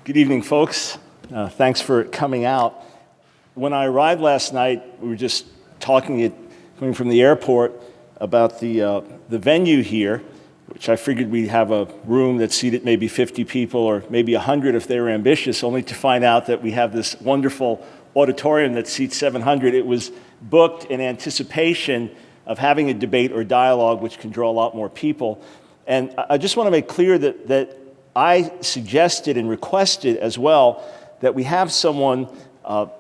Good evening, folks. Thanks for coming out. When I arrived last night, we were just coming from the airport about the venue here, which I figured we'd have a room that seated maybe 50 people or maybe 100 if they were ambitious, only to find out that we have this wonderful auditorium that seats 700. It was booked in anticipation of having a debate or dialogue, which can draw a lot more people. And I just want to make clear that I suggested and requested as well that we have someone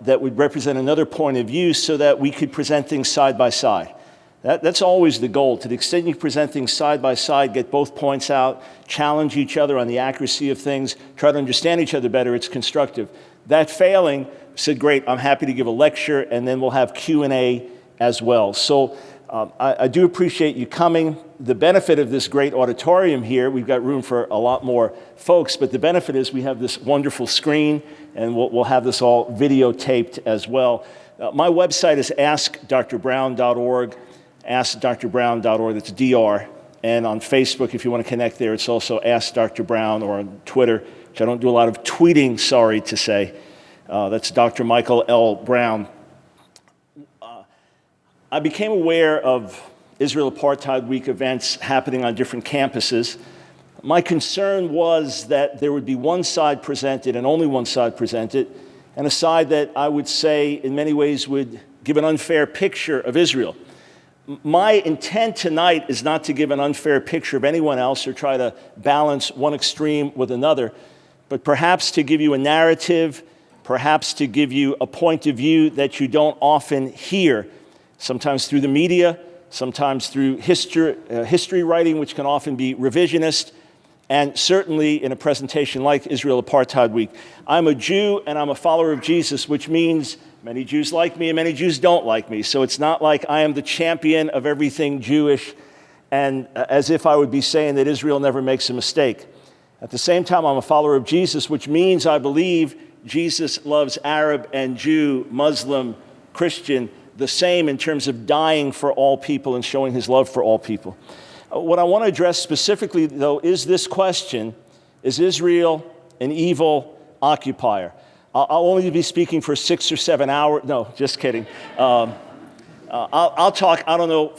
that would represent another point of view so that we could present things side by side. That's always the goal. To the extent you present things side by side, get both points out, challenge each other on the accuracy of things, try to understand each other better, it's constructive. That failing, said, great, I'm happy to give a lecture, and then we'll have Q&A as well. So I do appreciate you coming. The benefit of this great auditorium here, we've got room for a lot more folks, but the benefit is we have this wonderful screen, and we'll have this all videotaped as well. My website is askdrbrown.org, askdrbrown.org, that's DR. And on Facebook, if you want to connect there, it's also Ask Dr. Brown, or on Twitter, which I don't do a lot of tweeting, sorry to say. That's Dr. Michael L. Brown. I became aware of Israel Apartheid Week events happening on different campuses. My concern was that there would be one side presented and only one side presented, and a side that I would say in many ways would give an unfair picture of Israel. My intent tonight is not to give an unfair picture of anyone else or try to balance one extreme with another, but perhaps to give you a narrative, perhaps to give you a point of view that you don't often hear, sometimes through the media, sometimes through history writing, which can often be revisionist, and certainly in a presentation like Israel Apartheid Week. I'm a Jew and I'm a follower of Jesus, which means many Jews like me and many Jews don't like me. So it's not like I am the champion of everything Jewish, and as if I would be saying that Israel never makes a mistake. At the same time, I'm a follower of Jesus, which means I believe Jesus loves Arab and Jew, Muslim, Christian, the same in terms of dying for all people and showing his love for all people. What I want to address specifically, though, is this question: is Israel an evil occupier? I'll only be speaking for 6 or 7 hours. No, just kidding. I'll talk,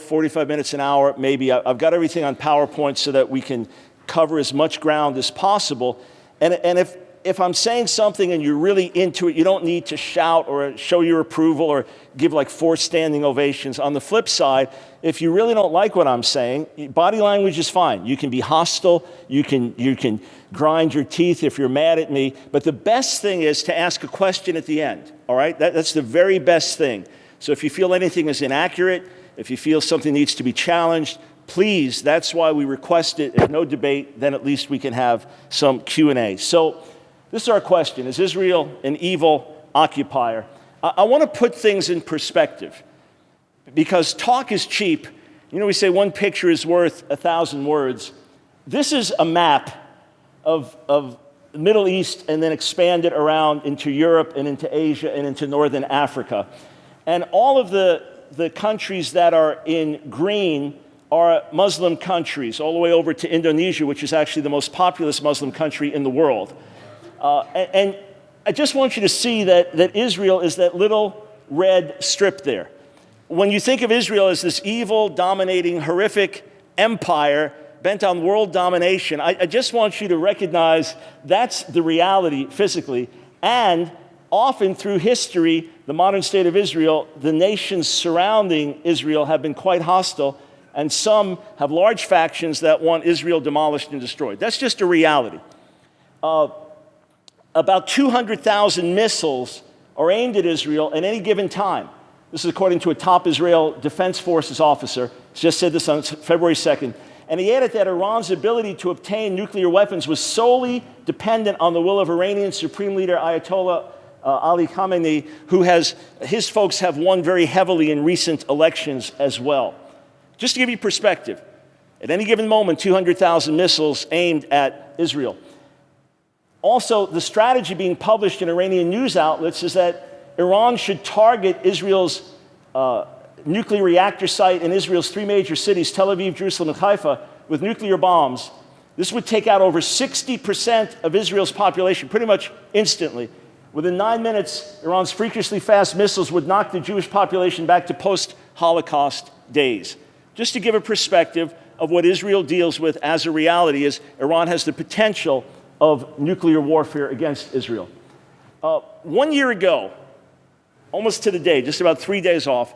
45 minutes, an hour, maybe. I've got everything on PowerPoint so that we can cover as much ground as possible. And if I'm saying something and you're really into it, you don't need to shout or show your approval or give like 4 standing ovations. On the flip side, if you really don't like what I'm saying, body language is fine. You can be hostile, you can grind your teeth if you're mad at me, but the best thing is to ask a question at the end, all right? That's the very best thing. So if you feel anything is inaccurate, if you feel something needs to be challenged, please, that's why we request it. If no debate, then at least we can have some Q&A. So this is our question: is Israel an evil occupier? I want to put things in perspective, because talk is cheap. You know, we say one picture is worth 1,000 words. This is a map of the Middle East, and then expanded around into Europe and into Asia and into Northern Africa. And all of the countries that are in green are Muslim countries, all the way over to Indonesia, which is actually the most populous Muslim country in the world. And I just want you to see that Israel is that little red strip there. When you think of Israel as this evil, dominating, horrific empire bent on world domination, I just want you to recognize that's the reality physically. And often through history, the modern state of Israel, the nations surrounding Israel have been quite hostile, and some have large factions that want Israel demolished and destroyed. That's just a reality. About 200,000 missiles are aimed at Israel at any given time. This is according to a top Israel Defense Forces officer. He just said this on February 2nd. And he added that Iran's ability to obtain nuclear weapons was solely dependent on the will of Iranian Supreme Leader Ayatollah Ali Khamenei, his folks have won very heavily in recent elections as well. Just to give you perspective, at any given moment, 200,000 missiles aimed at Israel. Also, the strategy being published in Iranian news outlets is that Iran should target Israel's nuclear reactor site in Israel's 3 major cities, Tel Aviv, Jerusalem, and Haifa, with nuclear bombs This would take out over 60% of Israel's population pretty much instantly. Within 9 minutes, Iran's freakishly fast missiles would knock the Jewish population back to post-Holocaust days. Just to give a perspective of what Israel deals with as a reality is Iran has the potential of nuclear warfare against Israel. 1 year ago, almost to the day, just about 3 days off,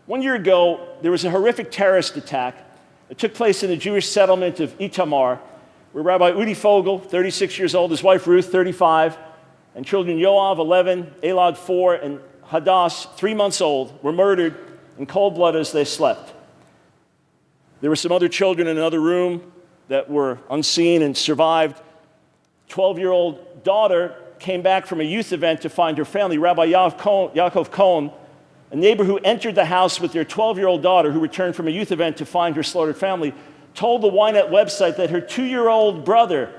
1 year ago, there was a horrific terrorist attack. It took place in the Jewish settlement of Itamar, where Rabbi Udi Fogel, 36 years old, his wife Ruth, 35, and children Yoav, 11, Elad, 4, and Hadass, 3 months old, were murdered in cold blood as they slept. There were some other children in another room that were unseen and survived. 12-year-old daughter came back from a youth event to find her family. Rabbi Yaakov Cohen, a neighbor who entered the house with their 12-year-old daughter who returned from a youth event to find her slaughtered family, told the Ynet website that her 2-year-old brother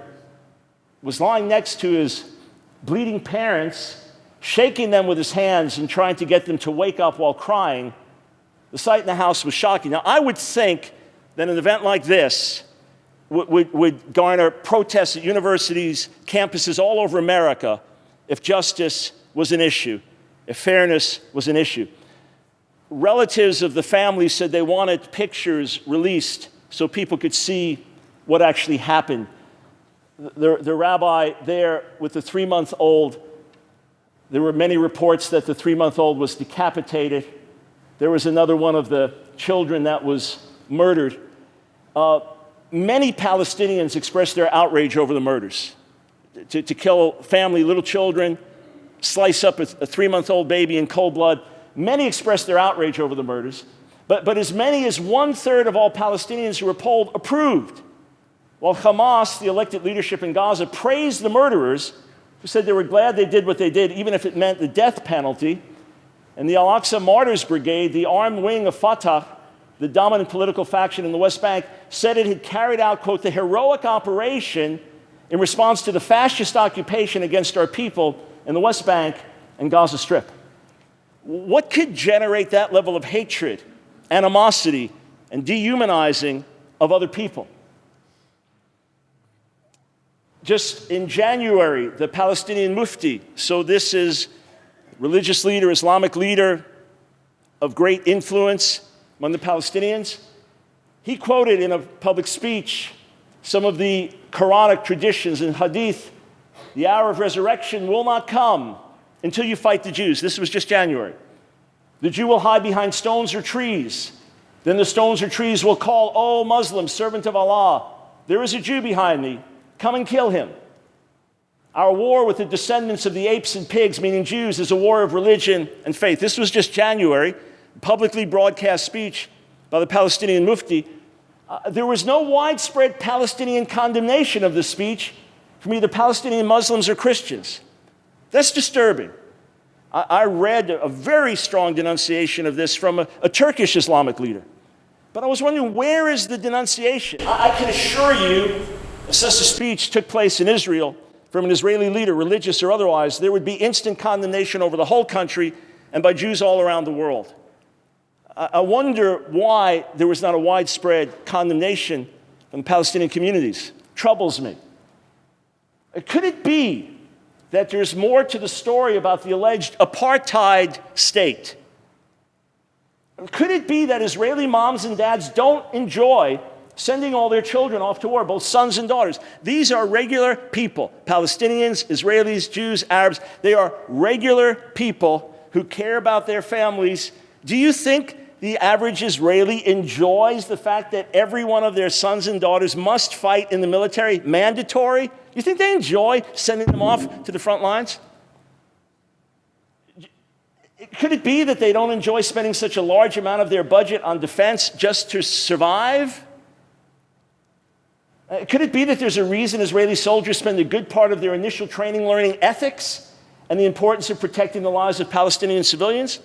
was lying next to his bleeding parents, shaking them with his hands and trying to get them to wake up while crying. The sight in the house was shocking. Now, I would think that an event like this would garner protests at universities, campuses all over America if justice was an issue, if fairness was an issue. Relatives of the family said they wanted pictures released so people could see what actually happened. The rabbi there with the 3-month-old, there were many reports that the 3-month-old was decapitated. There was another one of the children that was murdered. Many Palestinians expressed their outrage over the murders. To kill family, little children, slice up a 3-month-old baby in cold blood. Many expressed their outrage over the murders. But as many as 1/3 of all Palestinians who were polled approved. While Hamas, the elected leadership in Gaza, praised the murderers, who said they were glad they did what they did, even if it meant the death penalty. And the Al-Aqsa Martyrs Brigade, the armed wing of Fatah, the dominant political faction in the West Bank, said it had carried out, quote, the heroic operation in response to the fascist occupation against our people in the West Bank and Gaza Strip. What could generate that level of hatred, animosity, and dehumanizing of other people? Just in January, the Palestinian Mufti, so this is religious leader, Islamic leader of great influence among the Palestinians, he quoted in a public speech some of the Quranic traditions and hadith. The hour of resurrection will not come until you fight the Jews. This was just January. The Jew will hide behind stones or trees. Then the stones or trees will call, "O Muslim, servant of Allah, there is a Jew behind me. Come and kill him." Our war with the descendants of the apes and pigs, meaning Jews, is a war of religion and faith. This was just January, publicly broadcast speech by the Palestinian Mufti. There was no widespread Palestinian condemnation of this speech from either Palestinian Muslims or Christians. That's disturbing. I read a very strong denunciation of this from a Turkish Islamic leader. But I was wondering, where is the denunciation? I can assure you, if such a speech took place in Israel from an Israeli leader, religious or otherwise, there would be instant condemnation over the whole country and by Jews all around the world. I wonder why there was not a widespread condemnation from the Palestinian communities. It troubles me. Could it be that there's more to the story about the alleged apartheid state? Could it be that Israeli moms and dads don't enjoy sending all their children off to war, both sons and daughters? These are regular people, Palestinians, Israelis, Jews, Arabs. They are regular people who care about their families. Do you think the average Israeli enjoys the fact that every one of their sons and daughters must fight in the military, mandatory? You think they enjoy sending them off to the front lines? Could it be that they don't enjoy spending such a large amount of their budget on defense just to survive? Could it be that there's a reason Israeli soldiers spend a good part of their initial training learning ethics and the importance of protecting the lives of Palestinian civilians?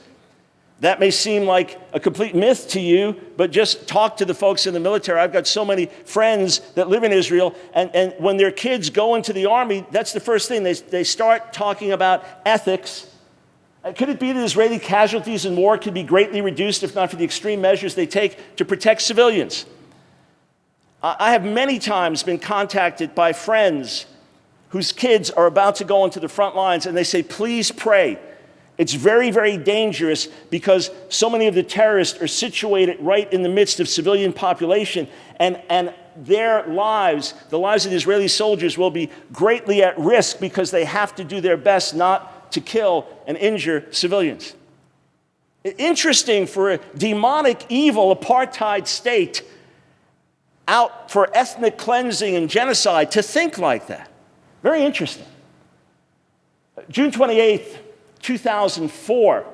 That may seem like a complete myth to you, but just talk to the folks in the military. I've got so many friends that live in Israel, and when their kids go into the army, that's the first thing. They start talking about ethics. Could it be that Israeli casualties in war could be greatly reduced if not for the extreme measures they take to protect civilians? I have many times been contacted by friends whose kids are about to go into the front lines, and they say, please pray. It's very, very dangerous because so many of the terrorists are situated right in the midst of civilian population, and their lives, the lives of the Israeli soldiers, will be greatly at risk because they have to do their best not to kill and injure civilians. Interesting for a demonic, evil apartheid state out for ethnic cleansing and genocide to think like that. Very interesting. June 28th, 2004,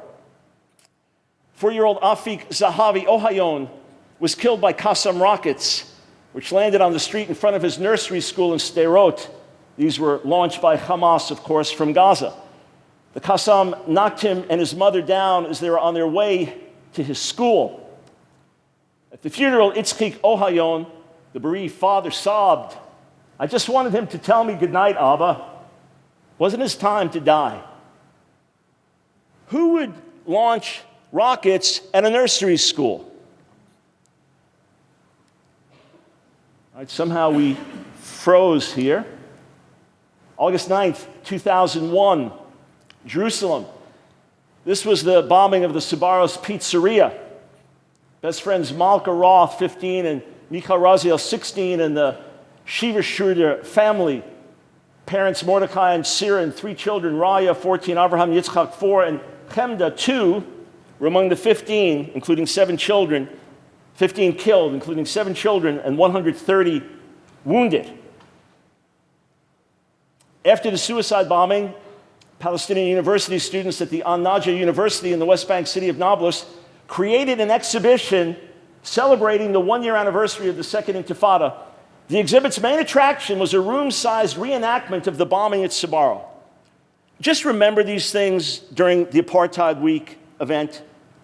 4-year-old Afik Zahavi Ohayon was killed by Qassam rockets, which landed on the street in front of his nursery school in Sderot. These were launched by Hamas, of course, from Gaza. The Qassam knocked him and his mother down as they were on their way to his school. At the funeral, Itzchik Ohayon, the bereaved father, sobbed. I just wanted him to tell me goodnight, Abba. Wasn't his time to die? Who would launch rockets at a nursery school? All right, somehow we froze here. August 9th, 2001, Jerusalem. This was the bombing of the Sbarro's Pizzeria. Best friends Malka Roth, 15, and Michal Raziel, 16, and the Shiva Schroeder family. Parents Mordecai and Sarah and 3 children, Raya, 14, Avraham, Yitzchak, 4, and Chemda, 2, were among the 15, including 7 children, 15 killed, including 7 children, and 130 wounded. After the suicide bombing, Palestinian university students at the An-Najah University in the West Bank city of Nablus created an exhibition celebrating the 1-year anniversary of the Second Intifada. The exhibit's main attraction was a room-sized reenactment of the bombing at Sbarro. Just remember these things during the Apartheid Week event.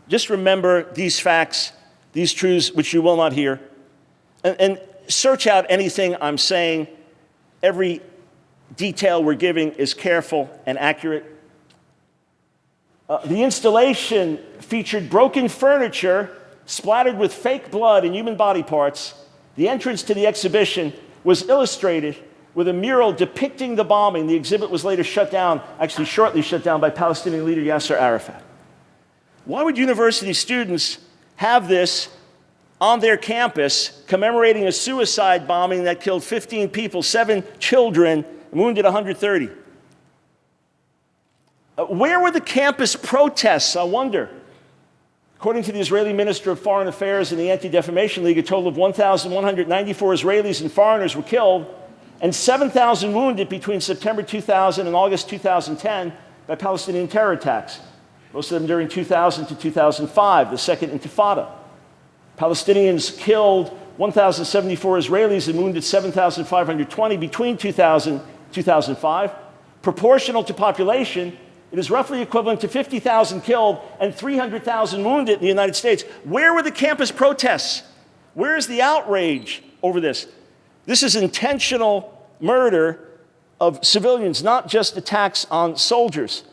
Just remember these facts, these truths which you will not hear. And search out anything I'm saying. Every detail we're giving is careful and accurate. The installation featured broken furniture splattered with fake blood and human body parts. The entrance to the exhibition was illustrated with a mural depicting the bombing. The exhibit was later shut down, actually shortly shut down, by Palestinian leader Yasser Arafat. Why would university students have this on their campus commemorating a suicide bombing that killed 15 people, 7 children, and wounded 130? Where were the campus protests, I wonder? According to the Israeli Minister of Foreign Affairs and the Anti-Defamation League, a total of 1,194 Israelis and foreigners were killed and 7,000 wounded between September 2000 and August 2010 by Palestinian terror attacks, most of them during 2000 to 2005, the Second Intifada. Palestinians killed 1,074 Israelis and wounded 7,520 between 2000 and 2005. Proportional to population, it is roughly equivalent to 50,000 killed and 300,000 wounded in the United States. Where were the campus protests? Where is the outrage over this? This is intentional murder of civilians, not just attacks on soldiers.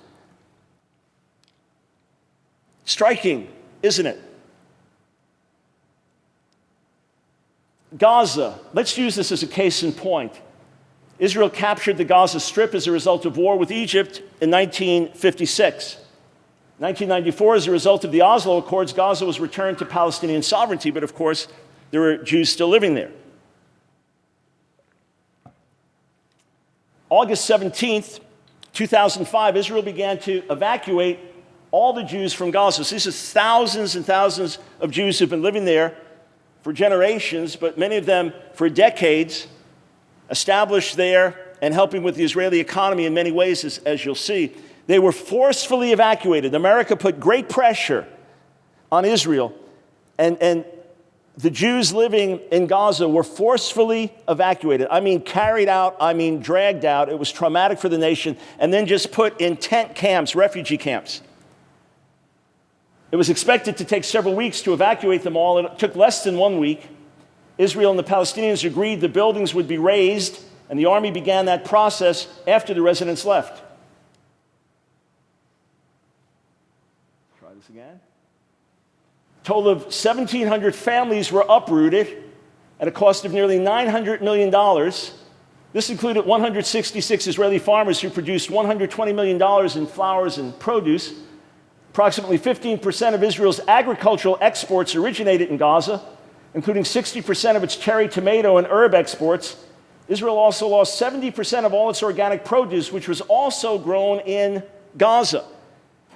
Striking, isn't it? Gaza, let's use this as a case in point. Israel captured the Gaza Strip as a result of war with Egypt in 1956. 1994, as a result of the Oslo Accords, Gaza was returned to Palestinian sovereignty, but of course, there were Jews still living there. August 17th, 2005, Israel began to evacuate all the Jews from Gaza. So these are thousands and thousands of Jews who've been living there for generations, but many of them for decades, established there and helping with the Israeli economy in many ways, as you'll see. They were forcefully evacuated. America put great pressure on Israel, and the Jews living in Gaza were forcefully evacuated. I mean, carried out, I mean, dragged out. It was traumatic for the nation, and then just put in tent camps, refugee camps. It was expected to take several weeks to evacuate them all. It took less than 1 week. Israel and the Palestinians agreed the buildings would be razed, and the army began that process after the residents left. Try this again. A total of 1,700 families were uprooted, at a cost of nearly $900 million. This included 166 Israeli farmers who produced $120 million in flowers and produce. Approximately 15% of Israel's agricultural exports originated in Gaza, including 60% of its cherry tomato and herb exports. Israel also lost 70% of all its organic produce, which was also grown in Gaza.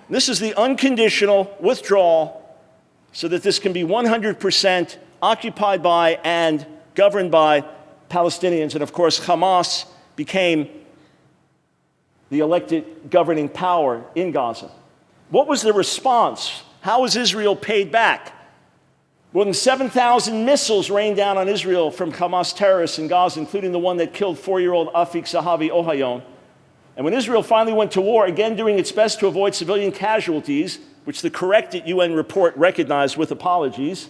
This is the unconditional withdrawal so that this can be 100% occupied by and governed by Palestinians. And of course, Hamas became the elected governing power in Gaza. What was the response? How was Israel paid back? More than 7,000 missiles rained down on Israel from Hamas terrorists in Gaza, including the one that killed 4-year-old Afik Zahavi Ohayon. And when Israel finally went to war, again doing its best to avoid civilian casualties, which the corrected UN report recognized with apologies,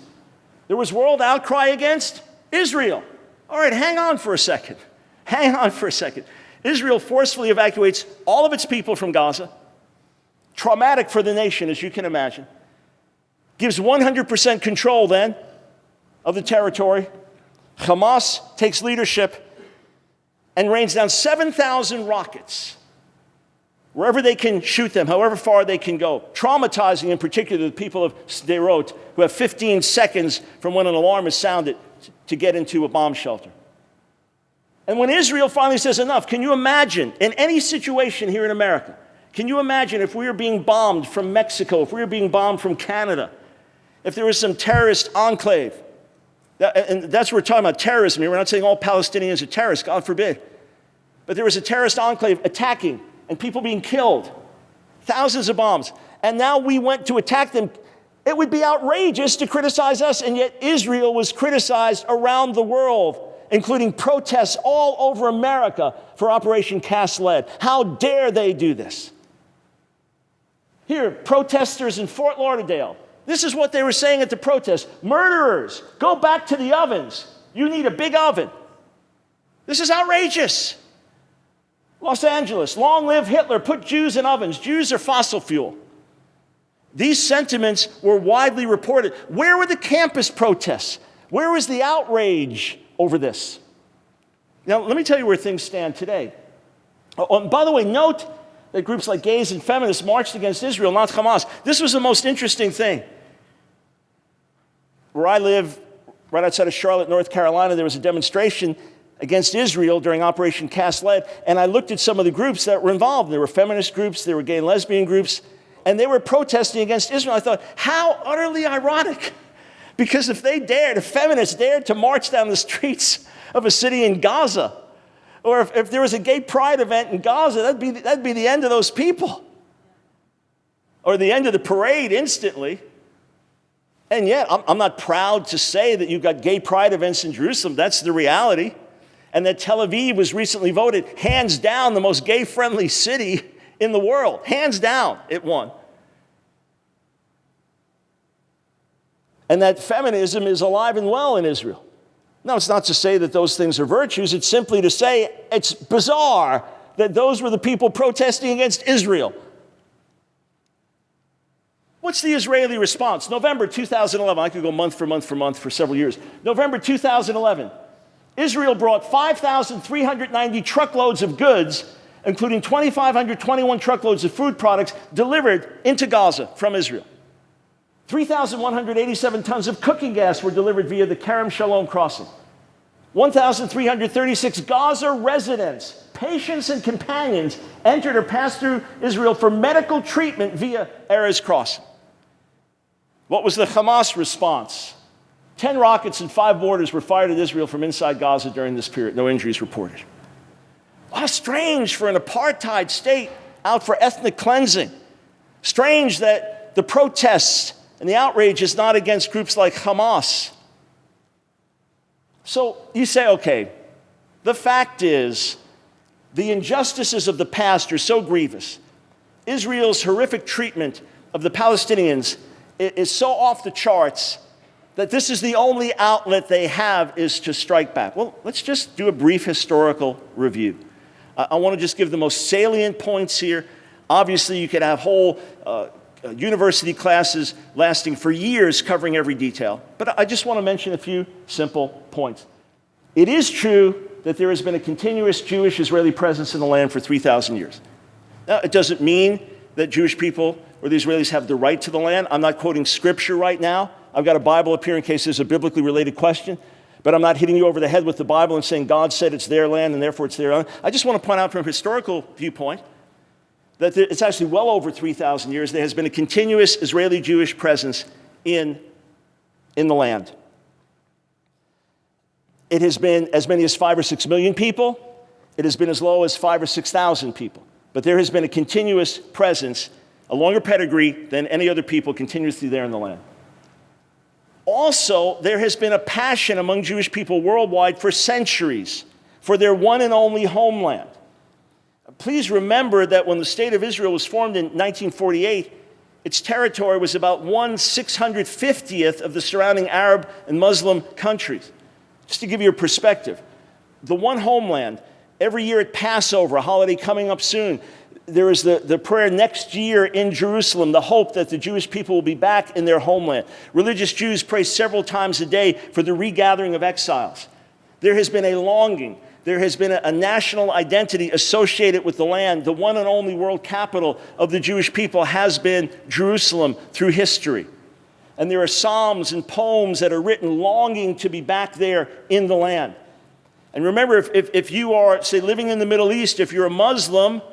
there was world outcry against Israel. All right, hang on for a second. Hang on for a second. Israel forcefully evacuates all of its people from Gaza. Traumatic for the nation, as you can imagine. Gives 100% control then of the territory. Hamas takes leadership and rains down 7,000 rockets wherever they can shoot them, however far they can go, traumatizing in particular the people of Sderot, who have 15 seconds from when an alarm is sounded to get into a bomb shelter. And when Israel finally says enough, can you imagine, in any situation here in America, can you imagine if we were being bombed from Mexico, if we were being bombed from Canada, if there was some terrorist enclave? And that's what we're talking about, terrorism here. We're not saying all Palestinians are terrorists, God forbid. But there was a terrorist enclave attacking and people being killed, thousands of bombs. And now we went to attack them. It would be outrageous to criticize us, and yet Israel was criticized around the world, including protests all over America for Operation Cast Lead. How dare they do this? Here, protesters in Fort Lauderdale. This is what they were saying at the protest. Murderers, go back to the ovens. You need a big oven. This is outrageous. Los Angeles, long live Hitler, put Jews in ovens. Jews are fossil fuel. These sentiments were widely reported. Where were the campus protests? Where was the outrage over this? Now, let me tell you where things stand today. Oh, and by the way, note that groups like gays and feminists marched against Israel, not Hamas. This was the most interesting thing. Where I live, right outside of Charlotte, North Carolina, there was a demonstration against Israel during Operation Cast Lead, and I looked at some of the groups that were involved. There were feminist groups, there were gay and lesbian groups, and they were protesting against Israel. I thought, how utterly ironic. Because if feminists dared to march down the streets of a city in Gaza, or if there was a gay pride event in Gaza, that'd be the end of those people. Or the end of the parade instantly. And yet, I'm not proud to say that you've got gay pride events in Jerusalem. That's the reality. And that Tel Aviv was recently voted, hands down, the most gay-friendly city in the world. Hands down, it won. And that feminism is alive and well in Israel. Now, it's not to say that those things are virtues. It's simply to say it's bizarre that those were the people protesting against Israel. What's the Israeli response? November 2011. I could go month for month for month for several years. November 2011. Israel brought 5,390 truckloads of goods, including 2,521 truckloads of food products, delivered into Gaza from Israel. 3,187 tons of cooking gas were delivered via the Kerem Shalom crossing. 1,336 Gaza residents, patients and companions, entered or passed through Israel for medical treatment via Erez crossing. What was the Hamas response? 10 rockets and 5 mortars were fired at Israel from inside Gaza during this period. No injuries reported. How strange for an apartheid state out for ethnic cleansing. Strange that the protests and the outrage is not against groups like Hamas. So you say, okay, the fact is the injustices of the past are so grievous. Israel's horrific treatment of the Palestinians is so off the charts that this is the only outlet they have is to strike back. Well, let's just do a brief historical review. I want to just give the most salient points here. Obviously, you could have whole university classes lasting for years covering every detail. But I just want to mention a few simple points. It is true that there has been a continuous Jewish-Israeli presence in the land for 3,000 years. Now, it doesn't mean that Jewish people or the Israelis have the right to the land. I'm not quoting scripture right now. I've got a Bible up here in case there's a biblically related question. But I'm not hitting you over the head with the Bible and saying God said it's their land and therefore it's their own. I just want to point out from a historical viewpoint that it's actually well over 3,000 years. There has been a continuous Israeli-Jewish presence in the land. It has been as many as 5 or 6 million people. It has been as low as 5 or 6,000 people. But there has been a continuous presence, a longer pedigree than any other people continuously there in the land. Also, there has been a passion among Jewish people worldwide for centuries for their one and only homeland. Please remember that when the State of Israel was formed in 1948, its territory was about 1/650th of the surrounding Arab and Muslim countries. Just to give you a perspective, the one homeland, every year at Passover, a holiday coming up soon, there is the prayer next year in Jerusalem, the hope that the Jewish people will be back in their homeland. Religious Jews pray several times a day for the regathering of exiles. There has been a longing. There has been a national identity associated with the land. The one and only world capital of the Jewish people has been Jerusalem through history. And there are psalms and poems that are written longing to be back there in the land. And remember, if you are, say, living in the Middle East, if you're a Muslim,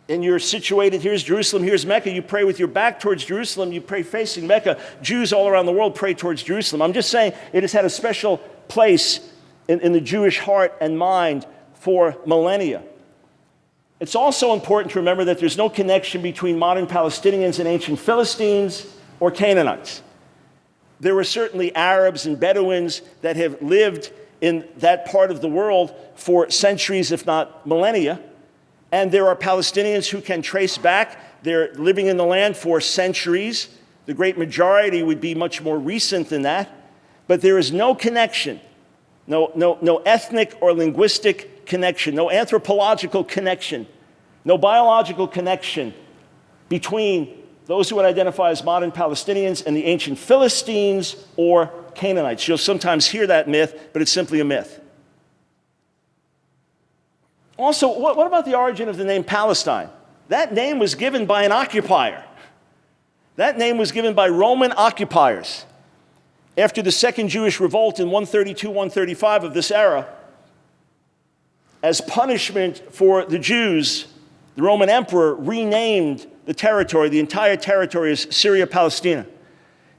and you're situated, here's Jerusalem, here's Mecca, you pray with your back towards Jerusalem, you pray facing Mecca. Jews all around the world pray towards Jerusalem. I'm just saying it has had a special place in the Jewish heart and mind for millennia. It's also important to remember that there's no connection between modern Palestinians and ancient Philistines or Canaanites. There were certainly Arabs and Bedouins that have lived in that part of the world for centuries, if not millennia. And there are Palestinians who can trace back. They're living in the land for centuries. The great majority would be much more recent than that. But there is no connection, no ethnic or linguistic connection, no anthropological connection, no biological connection between those who would identify as modern Palestinians and the ancient Philistines or Canaanites. You'll sometimes hear that myth, but it's simply a myth. Also, what about the origin of the name Palestine? That name was given by an occupier. That name was given by Roman occupiers. After the Second Jewish Revolt in 132-135 of this era, as punishment for the Jews, the Roman emperor renamed the territory, the entire territory, as Syria-Palestina.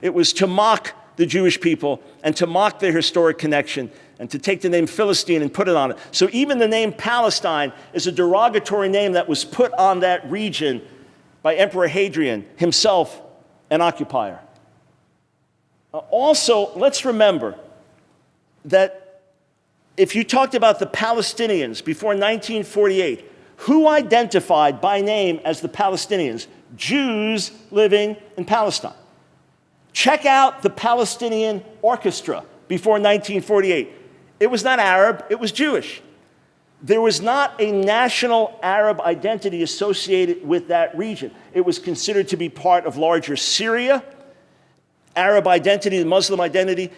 It was to mock the Jewish people and to mock their historic connection and to take the name Philistine and put it on it. So even the name Palestine is a derogatory name that was put on that region by Emperor Hadrian, himself an occupier. Also, let's remember that if you talked about the Palestinians before 1948, who identified by name as the Palestinians? Jews living in Palestine. Check out the Palestinian Orchestra before 1948. It was not Arab, it was Jewish. There was not a national Arab identity associated with that region. It was considered to be part of larger Syria. Arab identity, the Muslim identity,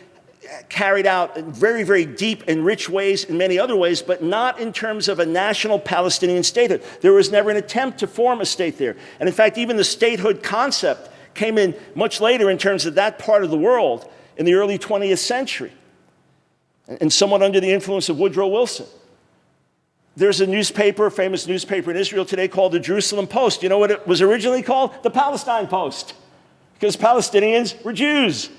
carried out in very, very deep and rich ways in many other ways, but not in terms of a national Palestinian statehood. There was never an attempt to form a state there. And in fact, even the statehood concept came in much later in terms of that part of the world in the early 20th century, and somewhat under the influence of Woodrow Wilson. There's a newspaper, famous newspaper in Israel today called the Jerusalem Post. You know what it was originally called? The Palestine Post, because Palestinians were Jews.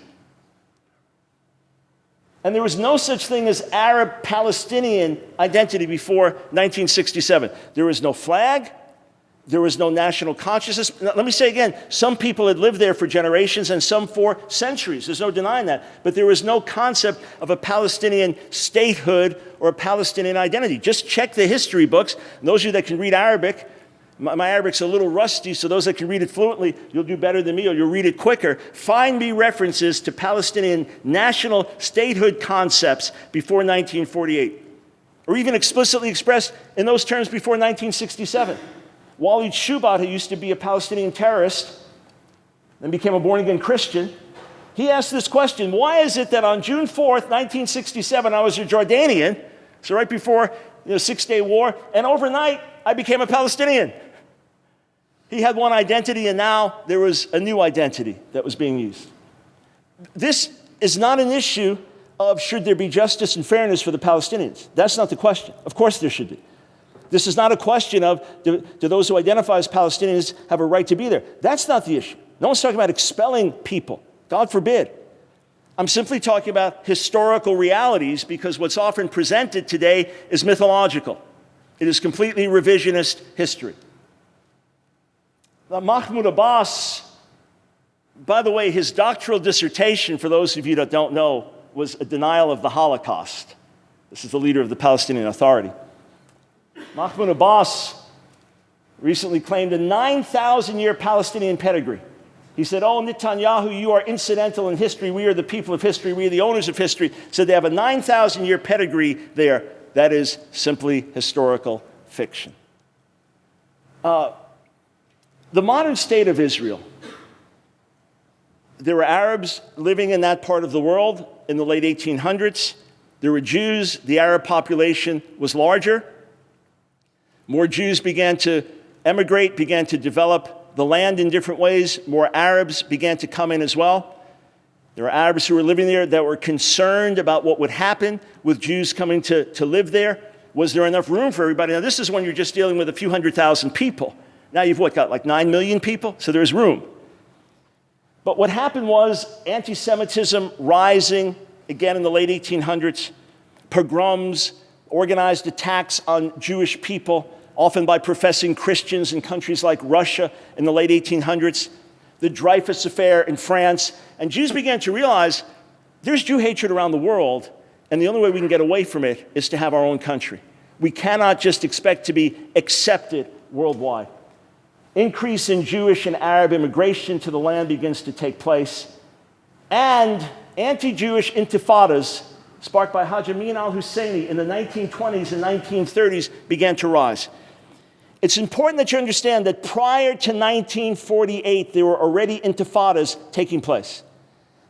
And there was no such thing as Arab-Palestinian identity before 1967. There was no flag. There was no national consciousness. Now, let me say again, some people had lived there for generations and some for centuries. There's no denying that. But there was no concept of a Palestinian statehood or a Palestinian identity. Just check the history books. And those of you that can read Arabic, my Arabic's a little rusty, so those that can read it fluently, you'll do better than me or you'll read it quicker. Find me references to Palestinian national statehood concepts before 1948, or even explicitly expressed in those terms before 1967. Walid Shubat, who used to be a Palestinian terrorist and became a born-again Christian, he asked this question: why is it that on June 4th, 1967, I was a Jordanian, so right before the Six-Day War, and overnight I became a Palestinian? He had one identity, and now there was a new identity that was being used. This is not an issue of should there be justice and fairness for the Palestinians. That's not the question. Of course there should be. This is not a question of do those who identify as Palestinians have a right to be there. That's not the issue. No one's talking about expelling people. God forbid. I'm simply talking about historical realities, because what's often presented today is mythological. It is completely revisionist history. Now, Mahmoud Abbas, by the way, his doctoral dissertation, for those of you that don't know, was a denial of the Holocaust. This is the leader of the Palestinian Authority. Mahmoud Abbas recently claimed a 9,000-year Palestinian pedigree. He said, oh, Netanyahu, you are incidental in history. We are the people of history. We are the owners of history. So they have a 9,000-year pedigree there. That is simply historical fiction. The modern state of Israel, there were Arabs living in that part of the world in the late 1800s. There were Jews. The Arab population was larger. More Jews began to emigrate, began to develop the land in different ways. More Arabs began to come in as well. There were Arabs who were living there that were concerned about what would happen with Jews coming to live there. Was there enough room for everybody? Now, this is when you're just dealing with a few 100,000 people. Now you've got like 9 million people? So there's room. But what happened was anti-Semitism rising again in the late 1800s, pogroms, organized attacks on Jewish people, often by professing Christians in countries like Russia in the late 1800s, the Dreyfus Affair in France, and Jews began to realize there's Jew hatred around the world, and the only way we can get away from it is to have our own country. We cannot just expect to be accepted worldwide. Increase in Jewish and Arab immigration to the land begins to take place, and anti-Jewish intifadas sparked by Hajj Amin al-Husseini in the 1920s and 1930s began to rise. It's important that you understand that prior to 1948, there were already intifadas taking place.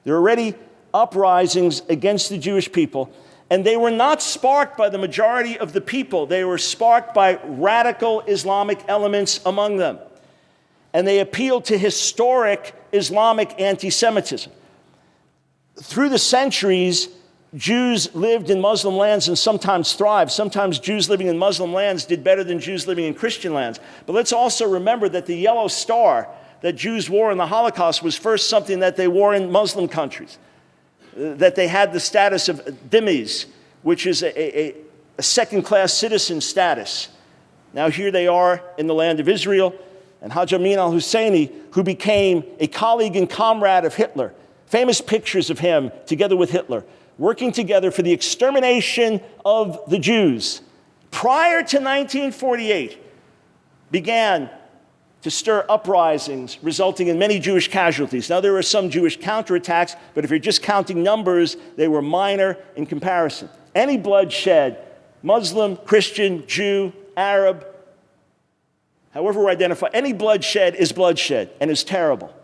There were already uprisings against the Jewish people, and they were not sparked by the majority of the people. They were sparked by radical Islamic elements among them. And they appealed to historic Islamic anti-Semitism. Through the centuries, Jews lived in Muslim lands and sometimes thrived. Sometimes Jews living in Muslim lands did better than Jews living in Christian lands. But let's also remember that the yellow star that Jews wore in the Holocaust was first something that they wore in Muslim countries, that they had the status of dhimmis, which is a second-class citizen status. Now here they are in the land of Israel, and Hajj Amin al-Husseini, who became a colleague and comrade of Hitler, famous pictures of him together with Hitler, working together for the extermination of the Jews, prior to 1948, began to stir uprisings, resulting in many Jewish casualties. Now, there were some Jewish counterattacks, but if you're just counting numbers, they were minor in comparison. Any bloodshed, Muslim, Christian, Jew, Arab, however we identify, any bloodshed is bloodshed and is terrible.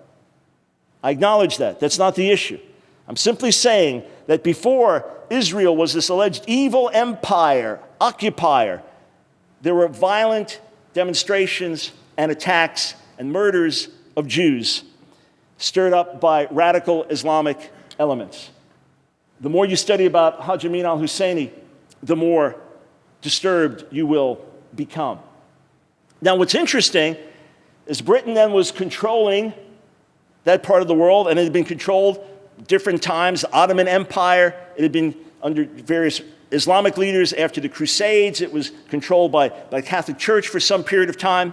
I acknowledge that. That's not the issue. I'm simply saying that before Israel was this alleged evil empire, occupier, there were violent demonstrations and attacks and murders of Jews stirred up by radical Islamic elements. The more you study about Hajj Amin al-Husseini, the more disturbed you will become. Now, what's interesting is Britain then was controlling that part of the world, and it had been controlled different times. The Ottoman Empire, it had been under various Islamic leaders. After the Crusades, it was controlled by the Catholic Church for some period of time.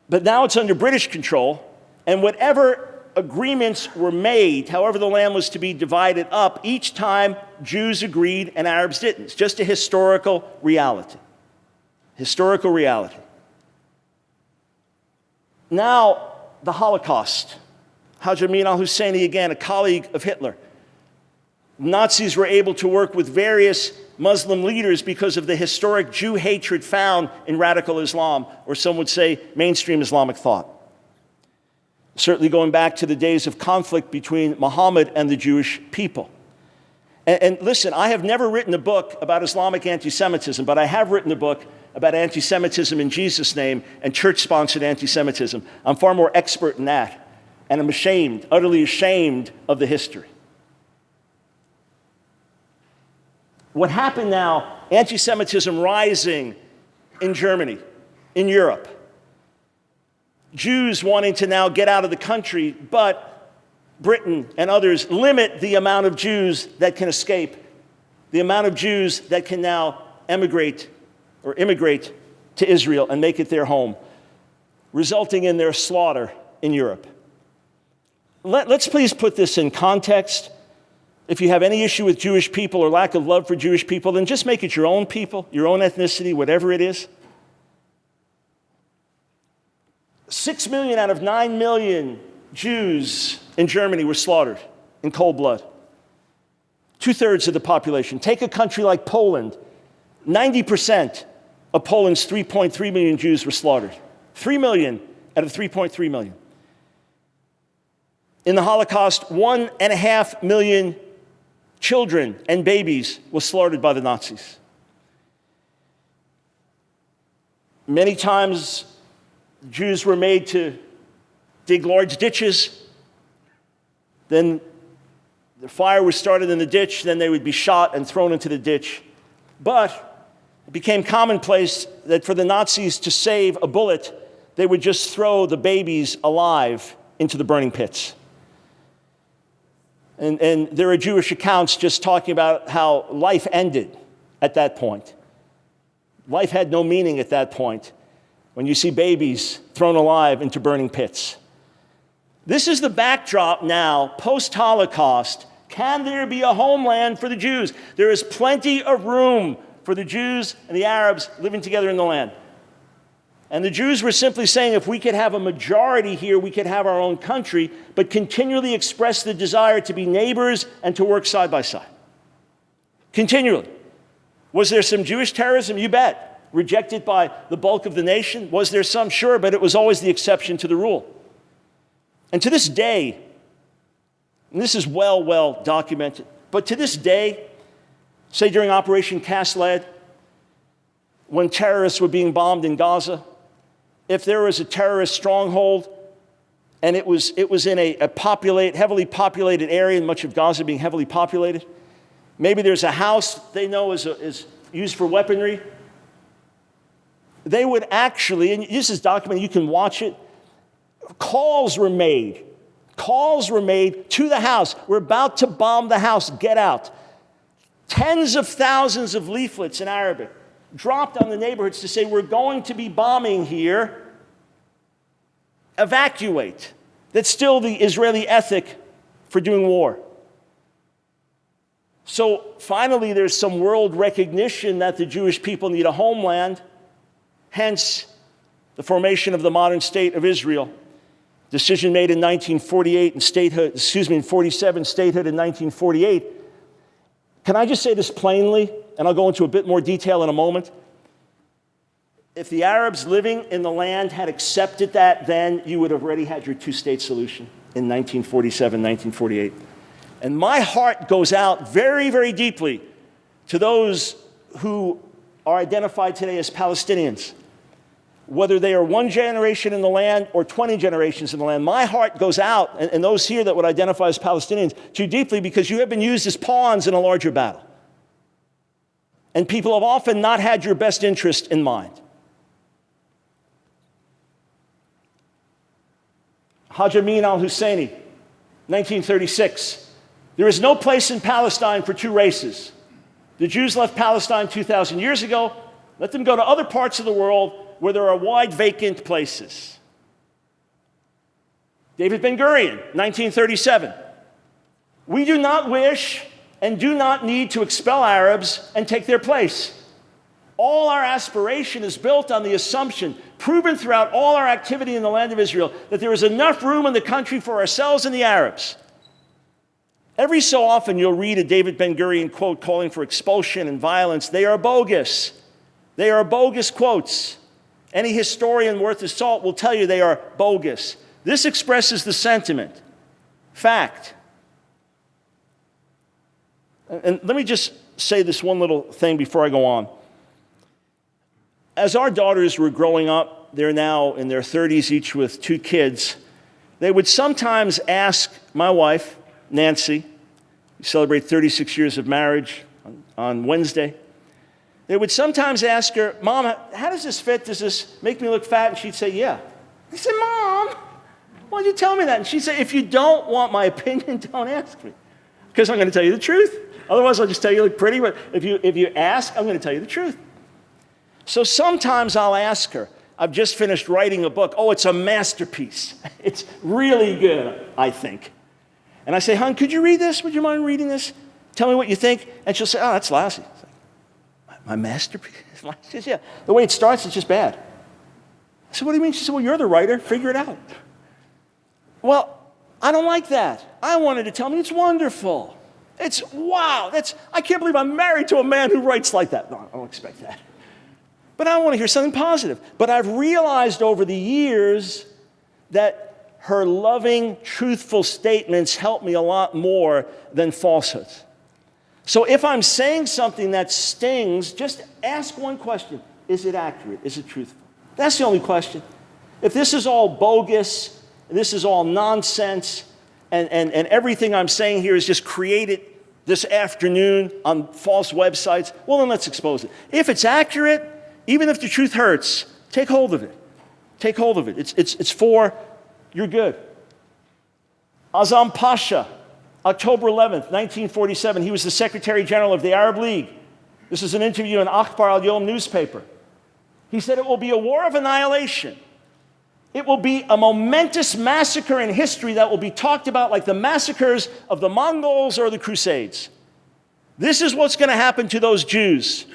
But now it's under British control, and whatever agreements were made, however the land was to be divided up, each time Jews agreed and Arabs didn't. It's just a historical reality. Historical reality. Now, the Holocaust. Hajj Amin al-Husseini, again, a colleague of Hitler. Nazis were able to work with various Muslim leaders because of the historic Jew hatred found in radical Islam, or some would say mainstream Islamic thought. Certainly going back to the days of conflict between Muhammad and the Jewish people. And listen, I have never written a book about Islamic anti-Semitism, but I have written a book about anti-Semitism in Jesus' name and church-sponsored anti-Semitism. I'm far more expert in that, and I'm ashamed, utterly ashamed of the history. What happened now, anti-Semitism rising in Germany, in Europe. Jews wanting to now get out of the country, but Britain and others limit the amount of Jews that can escape, the amount of Jews that can now emigrate or immigrate to Israel and make it their home, resulting in their slaughter in Europe. Let's please put this in context. If you have any issue with Jewish people or lack of love for Jewish people, then just make it your own people, your own ethnicity, whatever it is. 6 million out of 9 million Jews in Germany were slaughtered in cold blood. 2/3 of the population. Take a country like Poland. 90% of Poland's 3.3 million Jews were slaughtered. 3 million out of 3.3 million. In the Holocaust, 1.5 million children and babies were slaughtered by the Nazis. Many times, Jews were made to dig large ditches. Then the fire was started in the ditch. Then they would be shot and thrown into the ditch. But it became commonplace that for the Nazis to save a bullet, they would just throw the babies alive into the burning pits. And there are Jewish accounts just talking about how life ended at that point. Life had no meaning at that point when you see babies thrown alive into burning pits. This is the backdrop now, post-Holocaust. Can there be a homeland for the Jews? There is plenty of room for the Jews and the Arabs living together in the land. And the Jews were simply saying, if we could have a majority here, we could have our own country, but continually express the desire to be neighbors and to work side by side. Continually. Was there some Jewish terrorism? You bet. Rejected by the bulk of the nation? Was there some? Sure, but it was always the exception to the rule. And to this day, and this is well documented, but to this day, say during Operation Cast Lead, when terrorists were being bombed in Gaza, if there was a terrorist stronghold and it was in a heavily populated area, and much of Gaza being heavily populated, maybe there's a house they know is used for weaponry, they would actually, and this is documented, you can watch it, calls were made to the house. We're about to bomb the house, get out. Tens of thousands of leaflets in Arabic dropped on the neighborhoods to say, we're going to be bombing here, evacuate. That's still the Israeli ethic for doing war. So finally, there's some world recognition that the Jewish people need a homeland, hence the formation of the modern state of Israel. Decision made in 1948 and in 47, statehood in 1948. Can I just say this plainly? And I'll go into a bit more detail in a moment. If the Arabs living in the land had accepted that, then you would have already had your two-state solution in 1947, 1948. And my heart goes out very, very deeply to those who are identified today as Palestinians. Whether they are one generation in the land or 20 generations in the land, my heart goes out, and those here that would identify as Palestinians, too deeply, because you have been used as pawns in a larger battle. And people have often not had your best interest in mind. Hajj Amin al-Husseini, 1936. There is no place in Palestine for two races. The Jews left Palestine 2,000 years ago. Let them go to other parts of the world where there are wide vacant places. David Ben-Gurion, 1937. We do not wish and do not need to expel Arabs and take their place. All our aspiration is built on the assumption, proven throughout all our activity in the land of Israel, that there is enough room in the country for ourselves and the Arabs. Every so often you'll read a David Ben-Gurion quote calling for expulsion and violence. They are bogus. They are bogus quotes. Any historian worth his salt will tell you they are bogus. This expresses the sentiment. Fact. And let me just say this one little thing before I go on. As our daughters were growing up, they're now in their 30s, each with 2 kids, they would sometimes ask my wife, Nancy, we celebrate 36 years of marriage on Wednesday. They would sometimes ask her, Mom, how does this fit? Does this make me look fat? And she'd say, yeah. I said, Mom, why'd you tell me that? And she'd say, if you don't want my opinion, don't ask me. Because I'm going to tell you the truth. Otherwise, I'll just tell you look pretty. But if you ask, I'm going to tell you the truth. So sometimes I'll ask her, I've just finished writing a book. Oh, it's a masterpiece. It's really good, I think. And I say, hon, could you read this? Would you mind reading this? Tell me what you think. And she'll say, oh, that's lousy. Like, my masterpiece? She says, yeah. The way it starts, it's just bad. I said, what do you mean? She said, well, you're the writer. Figure it out. Well, I don't like that. I wanted to tell me it's wonderful. It's, wow, I can't believe I'm married to a man who writes like that. No, I don't expect that. But I want to hear something positive. But I've realized over the years that her loving, truthful statements help me a lot more than falsehoods. So if I'm saying something that stings, just ask one question. Is it accurate? Is it truthful? That's the only question. If this is all bogus, this is all nonsense, and everything I'm saying here is just created this afternoon on false websites, well, then let's expose it. If it's accurate, even if the truth hurts, take hold of it. Take hold of it. It's for your good. Azam Pasha, October 11th, 1947. He was the Secretary General of the Arab League. This is an interview in Akhbar al-Yom newspaper. He said, it will be a war of annihilation. It will be a momentous massacre in history that will be talked about like the massacres of the Mongols or the Crusades. This is what's going to happen to those Jews.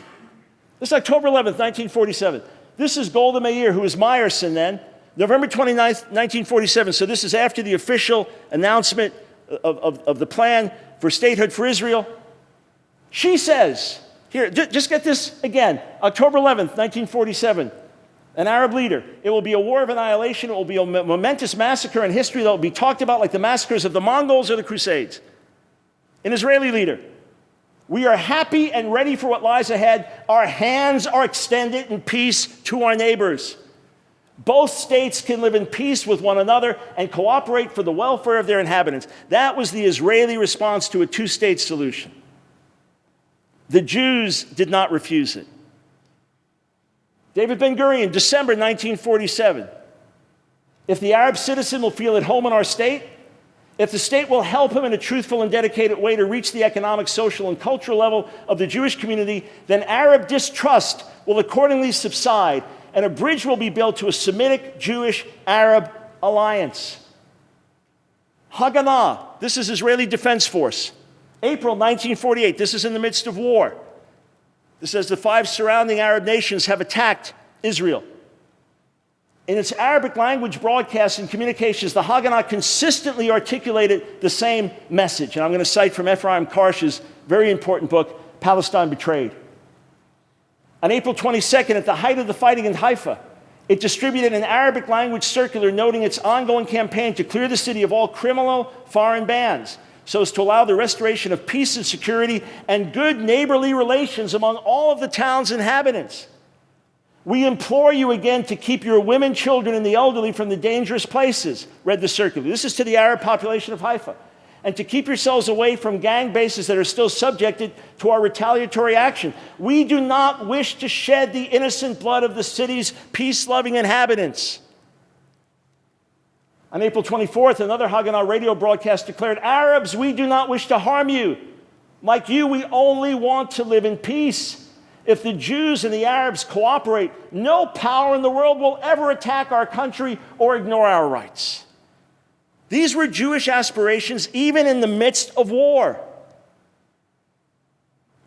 This is October 11th, 1947. This is Golda Meir, who was Meyerson then, November 29th, 1947. So this is after the official announcement of the plan for statehood for Israel. She says, here, just get this again, October 11th, 1947. An Arab leader. It will be a war of annihilation. It will be a momentous massacre in history that will be talked about like the massacres of the Mongols or the Crusades. An Israeli leader. We are happy and ready for what lies ahead. Our hands are extended in peace to our neighbors. Both states can live in peace with one another and cooperate for the welfare of their inhabitants. That was the Israeli response to a 2-state solution. The Jews did not refuse it. David Ben-Gurion, December 1947. If the Arab citizen will feel at home in our state, if the state will help him in a truthful and dedicated way to reach the economic, social, and cultural level of the Jewish community, then Arab distrust will accordingly subside, and a bridge will be built to a Semitic, Jewish, Arab alliance. Haganah, this is Israeli Defense Force. April 1948, this is in the midst of war. This says the 5 surrounding Arab nations have attacked Israel. In its Arabic language broadcasts and communications, the Haganah consistently articulated the same message. And I'm going to cite from Ephraim Karsh's very important book, Palestine Betrayed. On April 22nd, at the height of the fighting in Haifa, it distributed an Arabic language circular noting its ongoing campaign to clear the city of all criminal foreign bands, so as to allow the restoration of peace and security and good neighborly relations among all of the town's inhabitants. We implore you again to keep your women, children, and the elderly from the dangerous places, read the circular. This is to the Arab population of Haifa. And to keep yourselves away from gang bases that are still subjected to our retaliatory action. We do not wish to shed the innocent blood of the city's peace-loving inhabitants. On April 24th, another Haganah radio broadcast declared, Arabs, we do not wish to harm you. Like you, we only want to live in peace. If the Jews and the Arabs cooperate, no power in the world will ever attack our country or ignore our rights. These were Jewish aspirations even in the midst of war.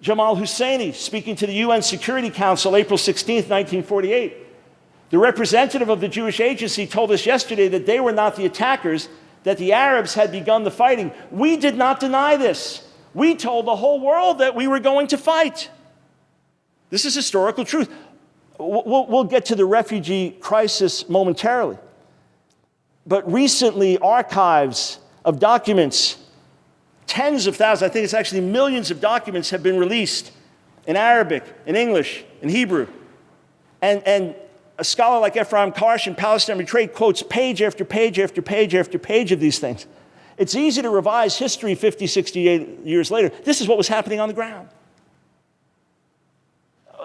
Jamal Husseini, speaking to the UN Security Council, April 16th, 1948, the representative of the Jewish agency told us yesterday that they were not the attackers, that the Arabs had begun the fighting. We did not deny this. We told the whole world that we were going to fight. This is historical truth. We'll get to the refugee crisis momentarily. But recently, archives of documents, tens of thousands, I think it's actually millions of documents, have been released in Arabic, in English, in Hebrew. And a scholar like Ephraim Karsh in Palestine Betrayed quotes page after page after page after page of these things. It's easy to revise history 50, 60 years later. This is what was happening on the ground.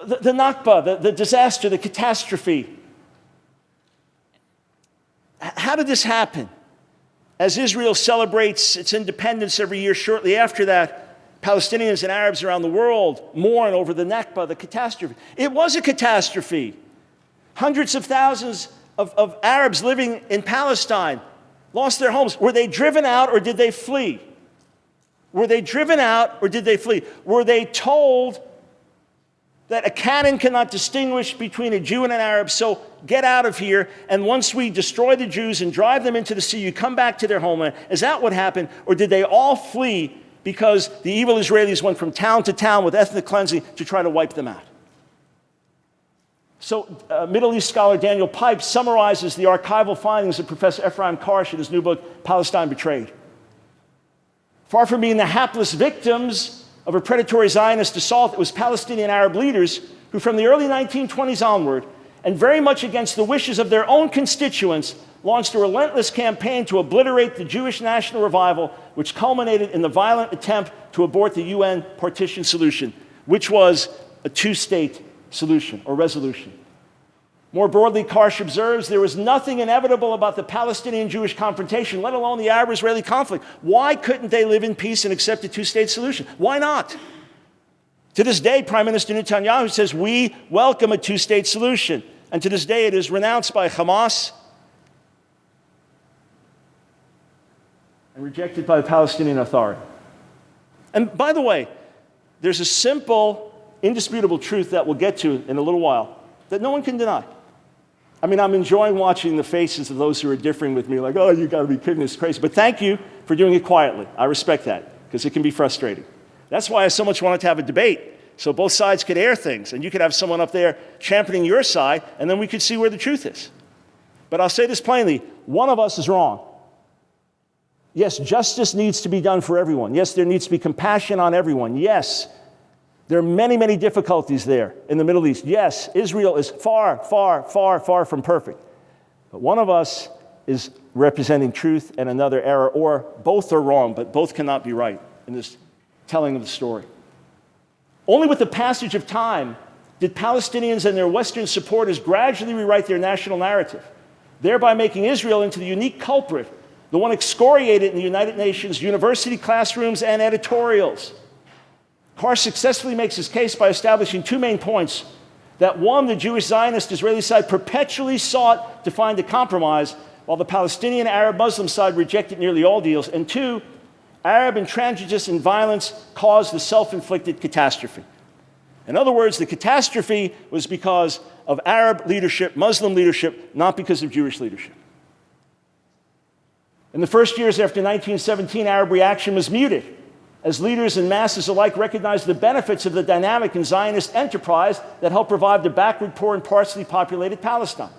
The Nakba, the disaster, the catastrophe. How did this happen? As Israel celebrates its independence every year, shortly after that, Palestinians and Arabs around the world mourn over the Nakba, the catastrophe. It was a catastrophe. Hundreds of thousands of Arabs living in Palestine lost their homes. Were they driven out or did they flee? Were they driven out or did they flee? Were they told that a canon cannot distinguish between a Jew and an Arab, so get out of here, and once we destroy the Jews and drive them into the sea, you come back to their homeland? Is that what happened? Or did they all flee because the evil Israelis went from town to town with ethnic cleansing to try to wipe them out? So Middle East scholar Daniel Pipes summarizes the archival findings of Professor Ephraim Karsh in his new book, Palestine Betrayed. Far from being the hapless victims of a predatory Zionist assault, it was Palestinian Arab leaders who, from the early 1920s onward, and very much against the wishes of their own constituents, launched a relentless campaign to obliterate the Jewish national revival, which culminated in the violent attempt to abort the UN partition solution, which was a two-state solution or resolution. More broadly, Karsh observes, there was nothing inevitable about the Palestinian-Jewish confrontation, let alone the Arab-Israeli conflict. Why couldn't they live in peace and accept a two-state solution? Why not? To this day, Prime Minister Netanyahu says, we welcome a two-state solution. And to this day, it is renounced by Hamas and rejected by the Palestinian Authority. And by the way, there's a simple, indisputable truth that we'll get to in a little while that no one can deny. I mean, I'm enjoying watching the faces of those who are differing with me, like, oh, you got to be kidding, it's crazy. But thank you for doing it quietly. I respect that, because it can be frustrating. That's why I so much wanted to have a debate, so both sides could air things, and you could have someone up there championing your side, and then we could see where the truth is. But I'll say this plainly, one of us is wrong. Yes, justice needs to be done for everyone. Yes, there needs to be compassion on everyone. Yes, there are many, many difficulties there in the Middle East. Yes, Israel is far, far, far, far from perfect. But one of us is representing truth and another error, or both are wrong, but both cannot be right in this telling of the story. Only with the passage of time did Palestinians and their Western supporters gradually rewrite their national narrative, thereby making Israel into the unique culprit, the one excoriated in the United Nations university classrooms and editorials. Karsh successfully makes his case by establishing two main points. That one, the Jewish Zionist Israeli side perpetually sought to find a compromise, while the Palestinian Arab Muslim side rejected nearly all deals. And two, Arab intransigence and violence caused the self-inflicted catastrophe. In other words, the catastrophe was because of Arab leadership, Muslim leadership, not because of Jewish leadership. In the first years after 1917, Arab reaction was muted, as leaders and masses alike recognized the benefits of the dynamic and Zionist enterprise that helped revive the backward, poor, and sparsely populated Palestine.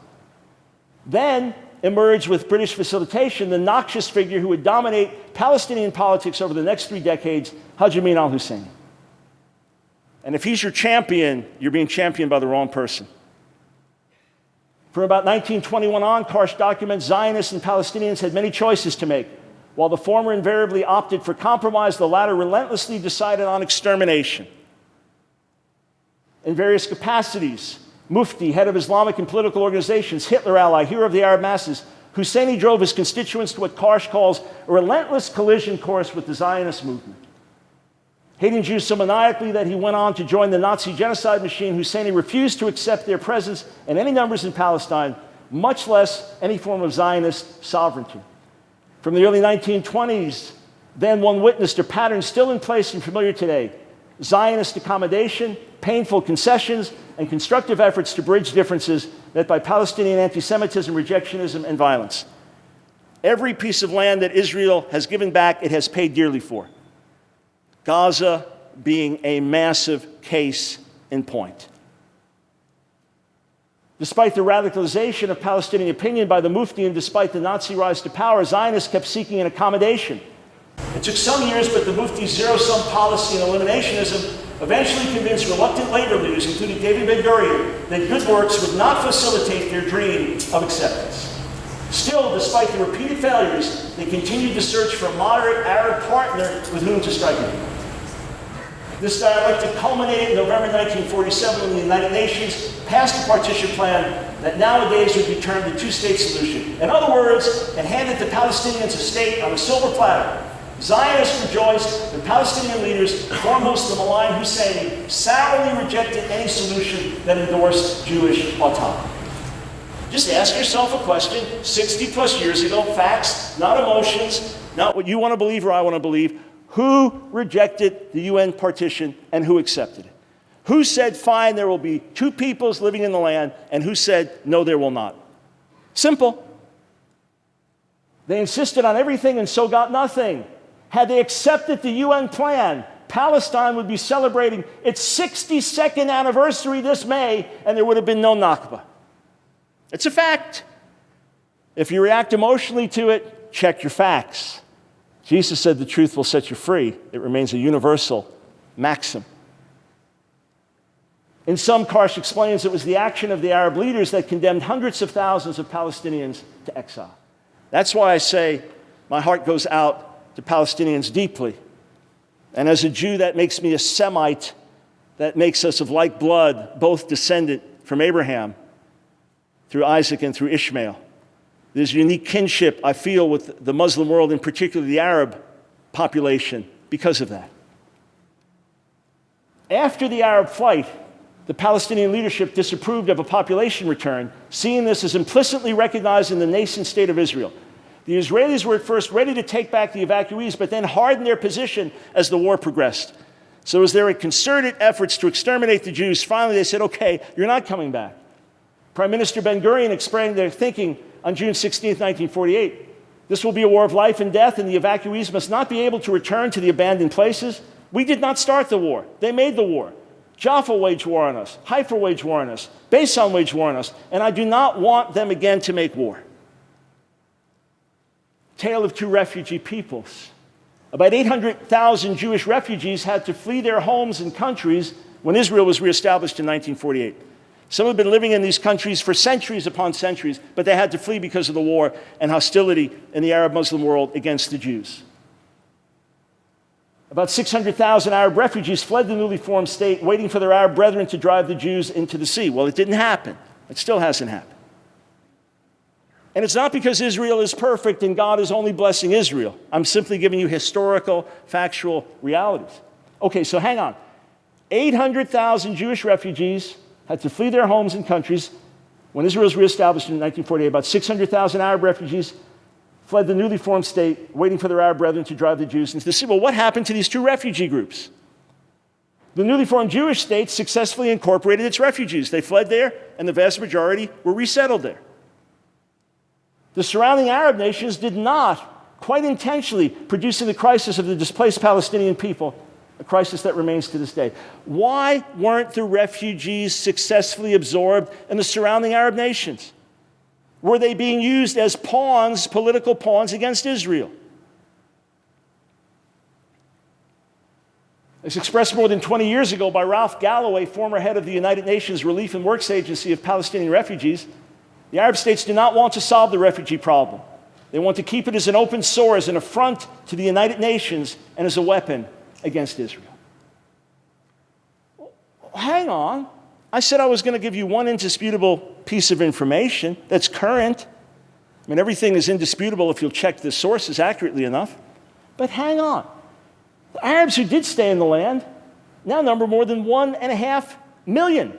Then emerged, with British facilitation, the noxious figure who would dominate Palestinian politics over the next 3 decades, Hajj Amin al-Husseini. And if he's your champion, you're being championed by the wrong person. From about 1921 on, Karsh documents Zionists and Palestinians had many choices to make. While the former invariably opted for compromise, the latter relentlessly decided on extermination. In various capacities, Mufti, head of Islamic and political organizations, Hitler ally, hero of the Arab masses, Husseini drove his constituents to what Karsh calls a relentless collision course with the Zionist movement. Hating Jews so maniacally that he went on to join the Nazi genocide machine, Husseini refused to accept their presence in any numbers in Palestine, much less any form of Zionist sovereignty. From the early 1920s, then one witnessed a pattern still in place and familiar today: Zionist accommodation, painful concessions, and constructive efforts to bridge differences met by Palestinian anti-Semitism, rejectionism, and violence. Every piece of land that Israel has given back, it has paid dearly for. Gaza being a massive case in point. Despite the radicalization of Palestinian opinion by the Mufti and despite the Nazi rise to power, Zionists kept seeking an accommodation. It took some years, but the Mufti's zero-sum policy and eliminationism eventually convinced reluctant labor leaders, including David Ben-Gurion, that good works would not facilitate their dream of acceptance. Still, despite the repeated failures, they continued to search for a moderate Arab partner with whom to strike a deal. This dialectic culminated in November 1947 when the United Nations passed a partition plan that nowadays would be termed the two-state solution. In other words, it handed the Palestinians a state on a silver platter. Zionists rejoiced, and Palestinian leaders, foremost the malign Husseini, sourly rejected any solution that endorsed Jewish autonomy. Just ask yourself a question 60 plus years ago, facts, not emotions, not what you want to believe or I want to believe. Who rejected the UN partition and who accepted it? Who said, fine, there will be two peoples living in the land, and who said, no, there will not? Simple. They insisted on everything and so got nothing. Had they accepted the UN plan, Palestine would be celebrating its 62nd anniversary this May, and there would have been no Nakba. It's a fact. If you react emotionally to it, check your facts. Jesus said the truth will set you free. It remains a universal maxim. In some, Karsh explains it was the action of the Arab leaders that condemned hundreds of thousands of Palestinians to exile. That's why I say my heart goes out to Palestinians deeply. And as a Jew, that makes me a Semite. That makes us of like blood, both descendant from Abraham, through Isaac and through Ishmael. There's a unique kinship I feel with the Muslim world, in particular the Arab population, because of that. After the Arab flight, the Palestinian leadership disapproved of a population return, seeing this as implicitly recognized in the nascent state of Israel. The Israelis were at first ready to take back the evacuees, but then hardened their position as the war progressed. So as there were concerted efforts to exterminate the Jews, finally they said, okay, you're not coming back. Prime Minister Ben-Gurion explained their thinking on June 16, 1948. This will be a war of life and death, and the evacuees must not be able to return to the abandoned places. We did not start the war. They made the war. Jaffa waged war on us. Haifa waged war on us. Beisan waged war on us. And I do not want them again to make war. Tale of two refugee peoples. About 800,000 Jewish refugees had to flee their homes and countries when Israel was reestablished in 1948. Some have been living in these countries for centuries upon centuries, but they had to flee because of the war and hostility in the Arab Muslim world against the Jews. About 600,000 Arab refugees fled the newly formed state, waiting for their Arab brethren to drive the Jews into the sea. Well, it didn't happen. It still hasn't happened. And it's not because Israel is perfect and God is only blessing Israel. I'm simply giving you historical, factual realities. Okay, so hang on. 800,000 Jewish refugees had to flee their homes and countries when Israel was reestablished in 1948. About 600,000 Arab refugees fled the newly formed state, waiting for their Arab brethren to drive the Jews into the sea. Well, what happened to these two refugee groups? The newly formed Jewish state successfully incorporated its refugees. They fled there, and the vast majority were resettled there. The surrounding Arab nations did not, quite intentionally, producing the crisis of the displaced Palestinian people, a crisis that remains to this day. Why weren't the refugees successfully absorbed in the surrounding Arab nations? Were they being used as pawns, political pawns, against Israel? It's expressed more than 20 years ago by Ralph Galloway, former head of the United Nations Relief and Works Agency of Palestinian Refugees. The Arab states do not want to solve the refugee problem. They want to keep it as an open sore, as an affront to the United Nations, and as a weapon against Israel. Hang on. I said I was going to give you one indisputable piece of information that's current. I mean, everything is indisputable if you'll check the sources accurately enough. But hang on. The Arabs who did stay in the land now number more than 1.5 million.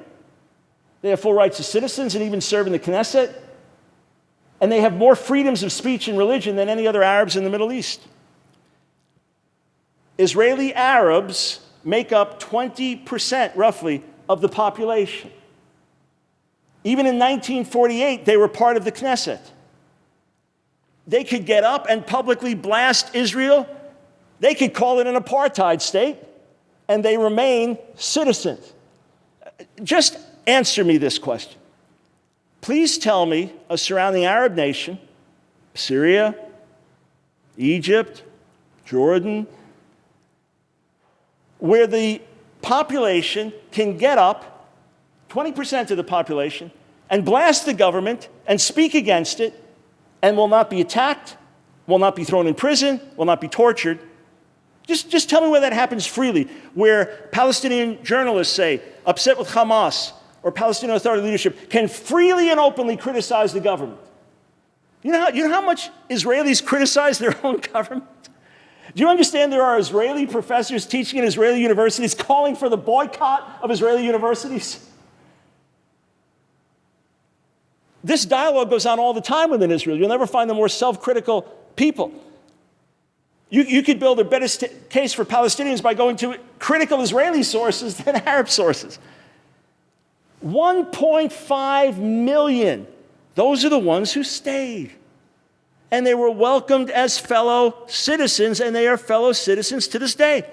They have full rights as citizens and even serve in the Knesset. And they have more freedoms of speech and religion than any other Arabs in the Middle East. Israeli Arabs make up 20%, roughly, of the population. Even in 1948, they were part of the Knesset. They could get up and publicly blast Israel. They could call it an apartheid state, and they remain citizens. Just answer me this question. Please tell me a surrounding Arab nation, Syria, Egypt, Jordan, where the population can get up, 20% of the population, and blast the government and speak against it, and will not be attacked, will not be thrown in prison, will not be tortured. Just tell me where that happens freely, where Palestinian journalists say, upset with Hamas, or Palestinian Authority leadership, can freely and openly criticize the government. You know how much Israelis criticize their own government? Do you understand there are Israeli professors teaching in Israeli universities calling for the boycott of Israeli universities? This dialogue goes on all the time within Israel. You'll never find the more self-critical people. You could build a better case for Palestinians by going to critical Israeli sources than Arab sources. 1.5 million. Those are the ones who stayed. And they were welcomed as fellow citizens, and they are fellow citizens to this day.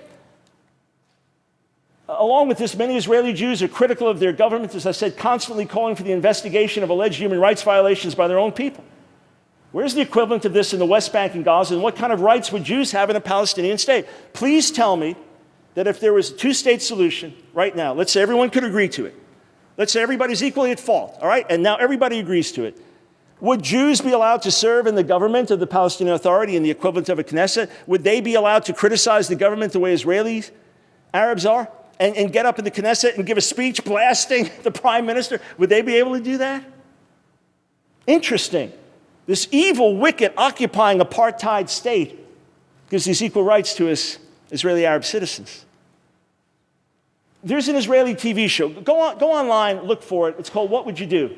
Along with this, many Israeli Jews are critical of their government, as I said, constantly calling for the investigation of alleged human rights violations by their own people. Where's the equivalent of this in the West Bank and Gaza, and what kind of rights would Jews have in a Palestinian state? Please tell me that if there was a two-state solution right now, let's say everyone could agree to it. Let's say everybody's equally at fault, all right? And now everybody agrees to it. Would Jews be allowed to serve in the government of the Palestinian Authority in the equivalent of a Knesset? Would they be allowed to criticize the government the way Israelis, Arabs are? And get up in the Knesset and give a speech blasting the prime minister? Would they be able to do that? Interesting. This evil, wicked, occupying apartheid state gives these equal rights to us Israeli Arab citizens. There's an Israeli TV show. Go online, look for it. It's called What Would You Do?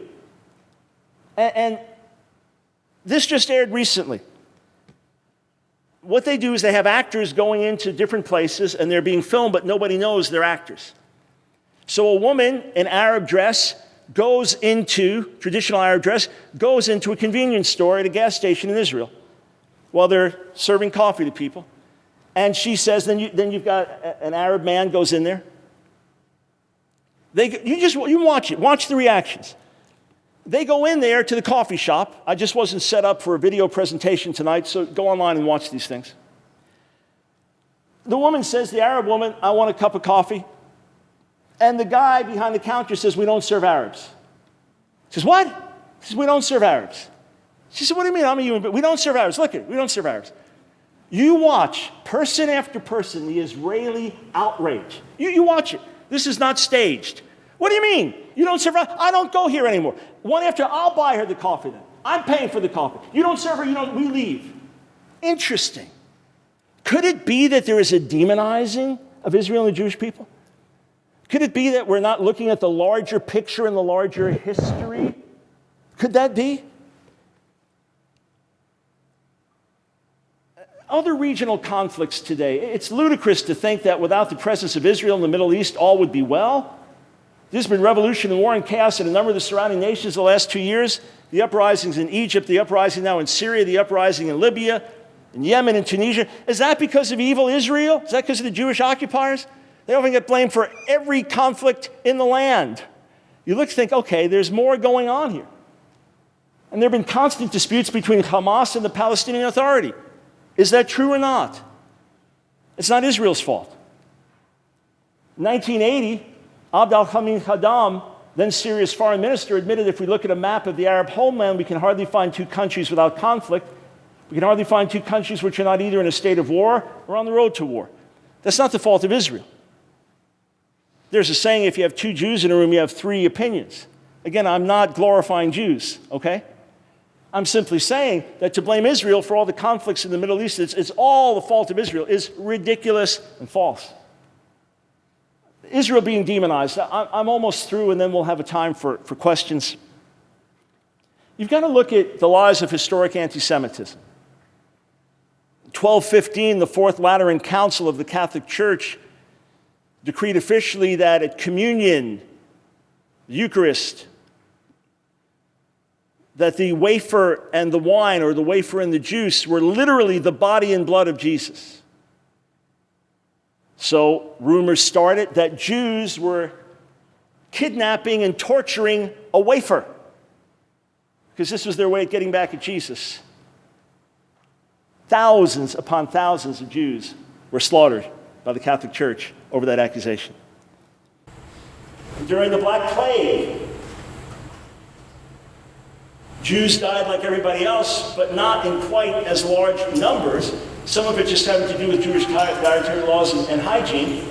And this just aired recently. What they do is they have actors going into different places, and they're being filmed, but nobody knows they're actors. So a woman in Arab dress goes into, traditional Arab dress, goes into a convenience store at a gas station in Israel while they're serving coffee to people. And she says, then you've got an Arab man goes in there. You watch it. Watch the reactions. They go in there to the coffee shop. I just wasn't set up for a video presentation tonight, so go online and watch these things. The woman says, the Arab woman, I want a cup of coffee. And the guy behind the counter says, we don't serve Arabs. She says, what? He says, we don't serve Arabs. She said, what do you mean? I'm a human being. We don't serve Arabs. Look at it. We don't serve Arabs. You watch, person after person, the Israeli outrage. You watch it. This is not staged. What do you mean? You don't serve her? I don't go here anymore. One after, I'll buy her the coffee then. I'm paying for the coffee. You don't serve her, we leave. Interesting. Could it be that there is a demonizing of Israel and Jewish people? Could it be that we're not looking at the larger picture and the larger history? Could that be? Other regional conflicts today, it's ludicrous to think that without the presence of Israel in the Middle East, all would be well. There's been revolution and war and chaos in a number of the surrounding nations the last 2 years. The uprisings in Egypt, the uprising now in Syria, the uprising in Libya, in Yemen, and Tunisia. Is that because of evil Israel? Is that because of the Jewish occupiers? They often get blamed for every conflict in the land. You look and think, okay, there's more going on here. And there have been constant disputes between Hamas and the Palestinian Authority. Is that true or not? It's not Israel's fault. In 1980, Abd al-Hamid Khaddam, then Syria's foreign minister, admitted if we look at a map of the Arab homeland, we can hardly find two countries without conflict. We can hardly find two countries which are not either in a state of war or on the road to war. That's not the fault of Israel. There's a saying, if you have two Jews in a room, you have three opinions. Again, I'm not glorifying Jews, okay? I'm simply saying that to blame Israel for all the conflicts in the Middle East, it's all the fault of Israel, is ridiculous and false. Israel being demonized, I'm almost through, and then we'll have a time for questions. You've got to look at the lies of historic anti-Semitism. 1215, the Fourth Lateran Council of the Catholic Church decreed officially that at communion, the Eucharist, that the wafer and the wine, or the wafer and the juice, were literally the body and blood of Jesus. So rumors started that Jews were kidnapping and torturing a wafer, because this was their way of getting back at Jesus. Thousands upon thousands of Jews were slaughtered by the Catholic Church over that accusation. During the Black Plague, Jews died like everybody else, but not in quite as large numbers. Some of it just having to do with Jewish dietary laws and hygiene.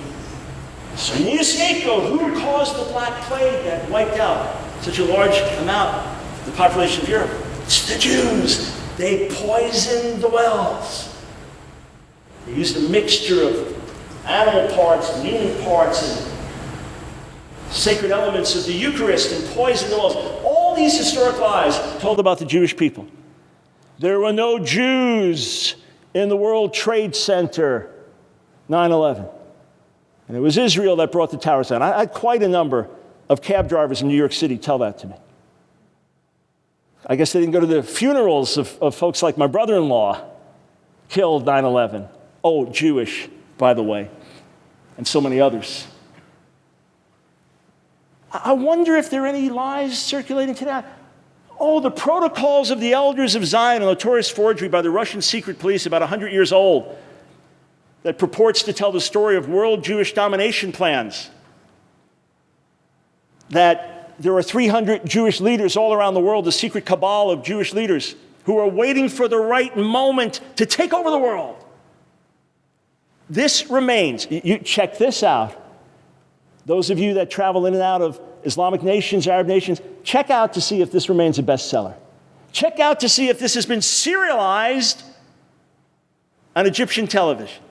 So you need a scapegoat. Who caused the Black Plague that wiped out such a large amount of the population of Europe? It's the Jews. They poisoned the wells. They used a mixture of animal parts and human parts and sacred elements of the Eucharist and poisoned the wells. All these historic lies told about the Jewish people. There were no Jews in the World Trade Center 9/11. And it was Israel that brought the towers down. I had quite a number of cab drivers in New York City tell that to me. I guess they didn't go to the funerals of folks like my brother-in-law killed 9/11. Oh, Jewish, by the way, and so many others. I wonder if there are any lies circulating today. Oh, the Protocols of the Elders of Zion, a notorious forgery by the Russian secret police about 100 years old, that purports to tell the story of world Jewish domination plans. That there are 300 Jewish leaders all around the world, the secret cabal of Jewish leaders, who are waiting for the right moment to take over the world. This remains. You check this out. Those of you that travel in and out of Islamic nations, Arab nations, check out to see if this remains a bestseller. Check out to see if this has been serialized on Egyptian television.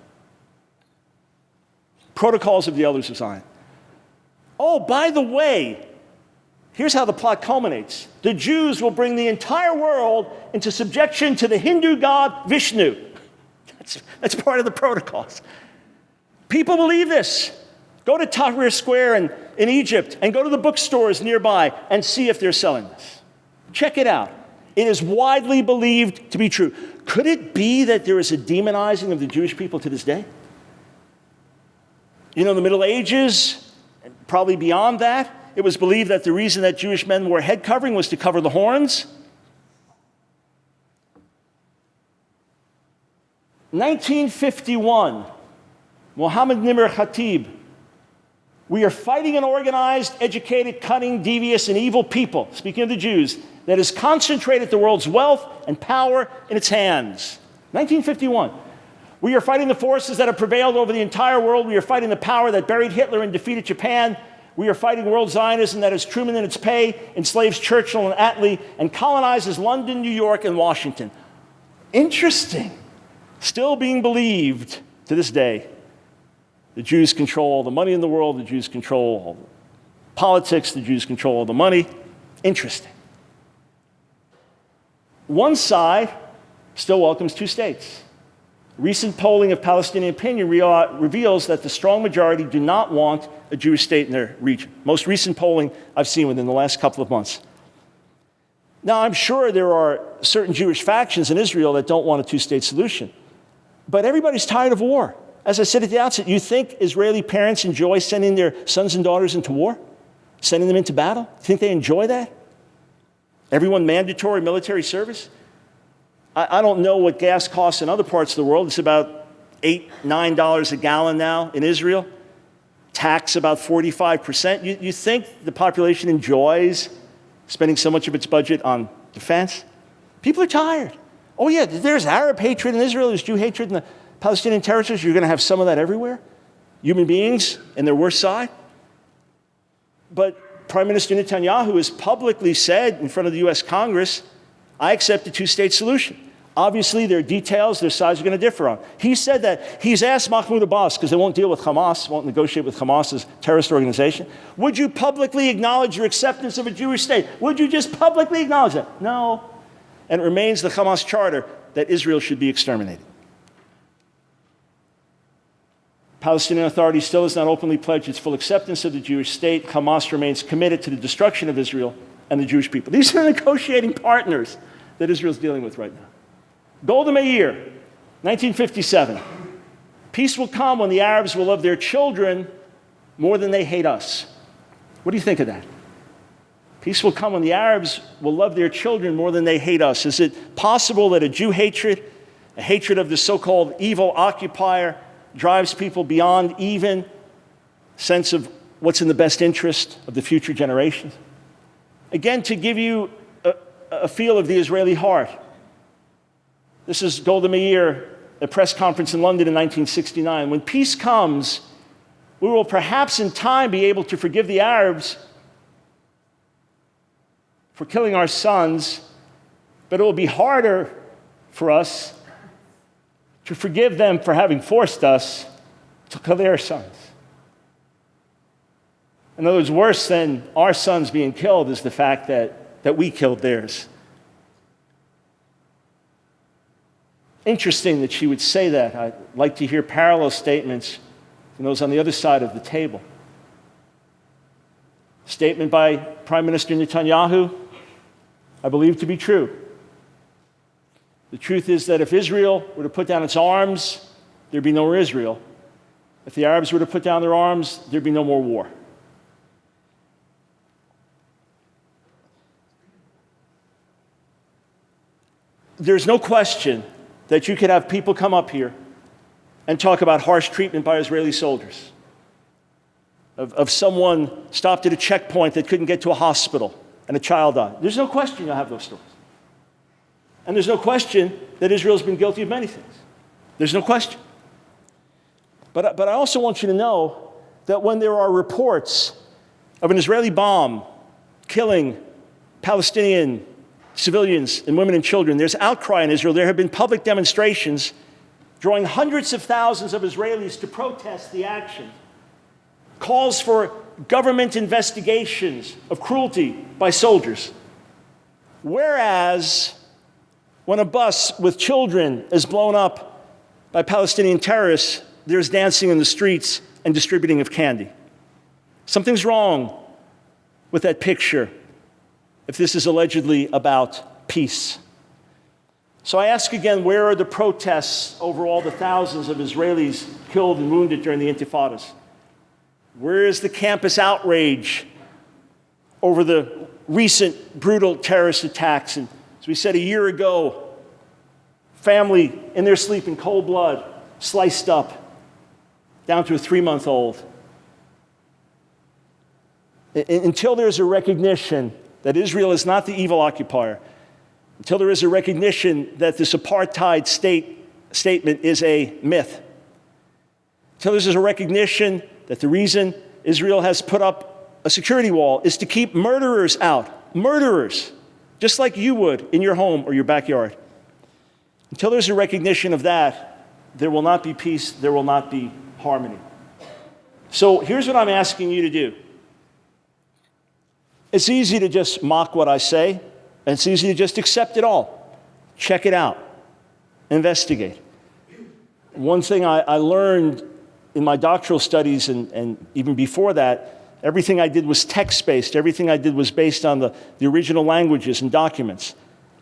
Protocols of the Elders of Zion. Oh, by the way, here's how the plot culminates. The Jews will bring the entire world into subjection to the Hindu god Vishnu. That's part of the protocols. People believe this. Go to Tahrir Square in Egypt and go to the bookstores nearby and see if they're selling this. Check it out. It is widely believed to be true. Could it be that there is a demonizing of the Jewish people to this day? You know, in the Middle Ages, and probably beyond that, it was believed that the reason that Jewish men wore head covering was to cover the horns. 1951, Mohammed Nimr Khatib. We are fighting an organized, educated, cunning, devious, and evil people, speaking of the Jews, that has concentrated the world's wealth and power in its hands. 1951. We are fighting the forces that have prevailed over the entire world. We are fighting the power that buried Hitler and defeated Japan. We are fighting world Zionism that has Truman in its pay, enslaves Churchill and Attlee, and colonizes London, New York, and Washington. Interesting. Still being believed to this day. The Jews control all the money in the world. The Jews control all the politics. The Jews control all the money. Interesting. One side still welcomes two states. Recent polling of Palestinian opinion reveals that the strong majority do not want a Jewish state in their region. Most recent polling I've seen within the last couple of months. Now, I'm sure there are certain Jewish factions in Israel that don't want a two-state solution. But everybody's tired of war. As I said at the outset, you think Israeli parents enjoy sending their sons and daughters into war? Sending them into battle? You think they enjoy that? Everyone mandatory military service? I don't know what gas costs in other parts of the world. It's about $8, $9 a gallon now in Israel. Tax about 45%. You think the population enjoys spending so much of its budget on defense? People are tired. Oh yeah, there's Arab hatred in Israel, there's Jew hatred in the Palestinian territories. You're going to have some of that everywhere. Human beings in their worst side. But Prime Minister Netanyahu has publicly said in front of the U.S. Congress, I accept a two-state solution. Obviously, there are details their sides are going to differ on. He said that he's asked Mahmoud Abbas, because they won't deal with Hamas, won't negotiate with Hamas as a terrorist organization, would you publicly acknowledge your acceptance of a Jewish state? Would you just publicly acknowledge that? No. And it remains the Hamas charter that Israel should be exterminated. Palestinian Authority still has not openly pledged its full acceptance of the Jewish state. Hamas remains committed to the destruction of Israel and the Jewish people. These are the negotiating partners that Israel's dealing with right now. Golda Meir, 1957. Peace will come when the Arabs will love their children more than they hate us. What do you think of that? Peace will come when the Arabs will love their children more than they hate us. Is it possible that a Jew hatred, a hatred of the so-called evil occupier, drives people beyond even sense of what's in the best interest of the future generations? Again, to give you a feel of the Israeli heart. This is Golda Meir, a press conference in London in 1969. When peace comes, we will perhaps in time be able to forgive the Arabs for killing our sons, but it will be harder for us to forgive them for having forced us to kill their sons. In other words, worse than our sons being killed is the fact that we killed theirs. Interesting that she would say that. I'd like to hear parallel statements from those on the other side of the table. Statement by Prime Minister Netanyahu, I believe to be true. The truth is that if Israel were to put down its arms, there'd be no more Israel. If the Arabs were to put down their arms, there'd be no more war. There's no question that you could have people come up here and talk about harsh treatment by Israeli soldiers, of someone stopped at a checkpoint that couldn't get to a hospital and a child died. There's no question you'll have those stories. And there's no question that Israel's been guilty of many things. There's no question. But I also want you to know that when there are reports of an Israeli bomb killing Palestinian civilians and women and children, there's outcry in Israel. There have been public demonstrations drawing hundreds of thousands of Israelis to protest the action. Calls for government investigations of cruelty by soldiers. Whereas when a bus with children is blown up by Palestinian terrorists, there's dancing in the streets and distributing of candy. Something's wrong with that picture if this is allegedly about peace. So I ask again, where are the protests over all the thousands of Israelis killed and wounded during the intifadas? Where is the campus outrage over the recent brutal terrorist attacks? And as we said a year ago, family in their sleep in cold blood, sliced up, down to a 3-month-old. Until there's a recognition that Israel is not the evil occupier, until there is a recognition that this apartheid statement is a myth, until there's a recognition that the reason Israel has put up a security wall is to keep murderers out, murderers, just like you would in your home or your backyard. Until there's a recognition of that, there will not be peace, there will not be harmony. So here's what I'm asking you to do. It's easy to just mock what I say, and it's easy to just accept it all. Check it out. Investigate. One thing I learned in my doctoral studies and even before that, everything I did was text-based. Everything I did was based on the original languages and documents.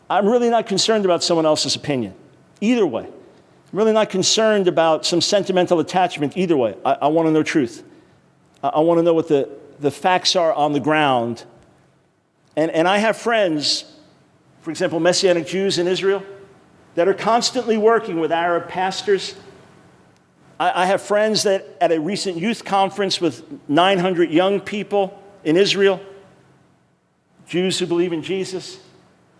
I'm really not concerned about someone else's opinion, either way. I'm really not concerned about some sentimental attachment, either way. I want to know truth. I want to know what the facts are on the ground. And I have friends, for example, Messianic Jews in Israel, that are constantly working with Arab pastors. I have friends that at a recent youth conference with 900 young people in Israel, Jews who believe in Jesus,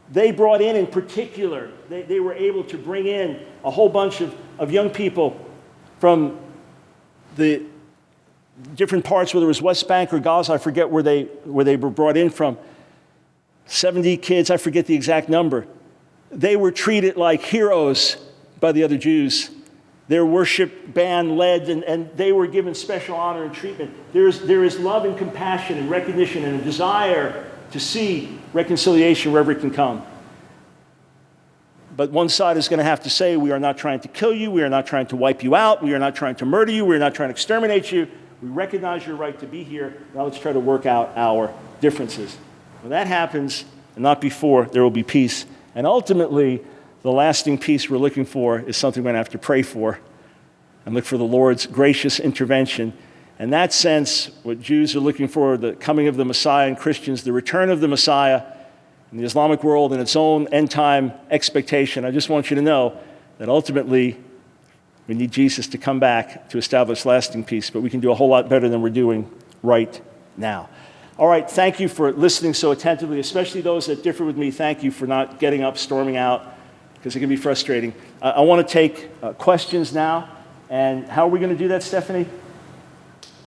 they brought in particular, they were able to bring in a whole bunch of young people from the different parts, whether it was West Bank or Gaza, I forget where they were brought in from. 70 kids, I forget the exact number. They were treated like heroes by the other Jews. Their worship band led, and they were given special honor and treatment. There is love and compassion and recognition and a desire to see reconciliation wherever it can come. But one side is going to have to say, we are not trying to kill you, we are not trying to wipe you out, we are not trying to murder you, we are not trying to exterminate you. We recognize your right to be here. Now let's try to work out our differences. When that happens, and not before, there will be peace. And ultimately, the lasting peace we're looking for is something we're going to have to pray for and look for the Lord's gracious intervention. In that sense, what Jews are looking for, the coming of the Messiah, and Christians, the return of the Messiah, in the Islamic world and its own end-time expectation, I just want you to know that ultimately we need Jesus to come back to establish lasting peace, but we can do a whole lot better than we're doing right now. All right, thank you for listening so attentively, especially those that differ with me. Thank you for not getting up, storming out, because it can be frustrating. I want to take questions now, and how are we going to do that, Stephanie?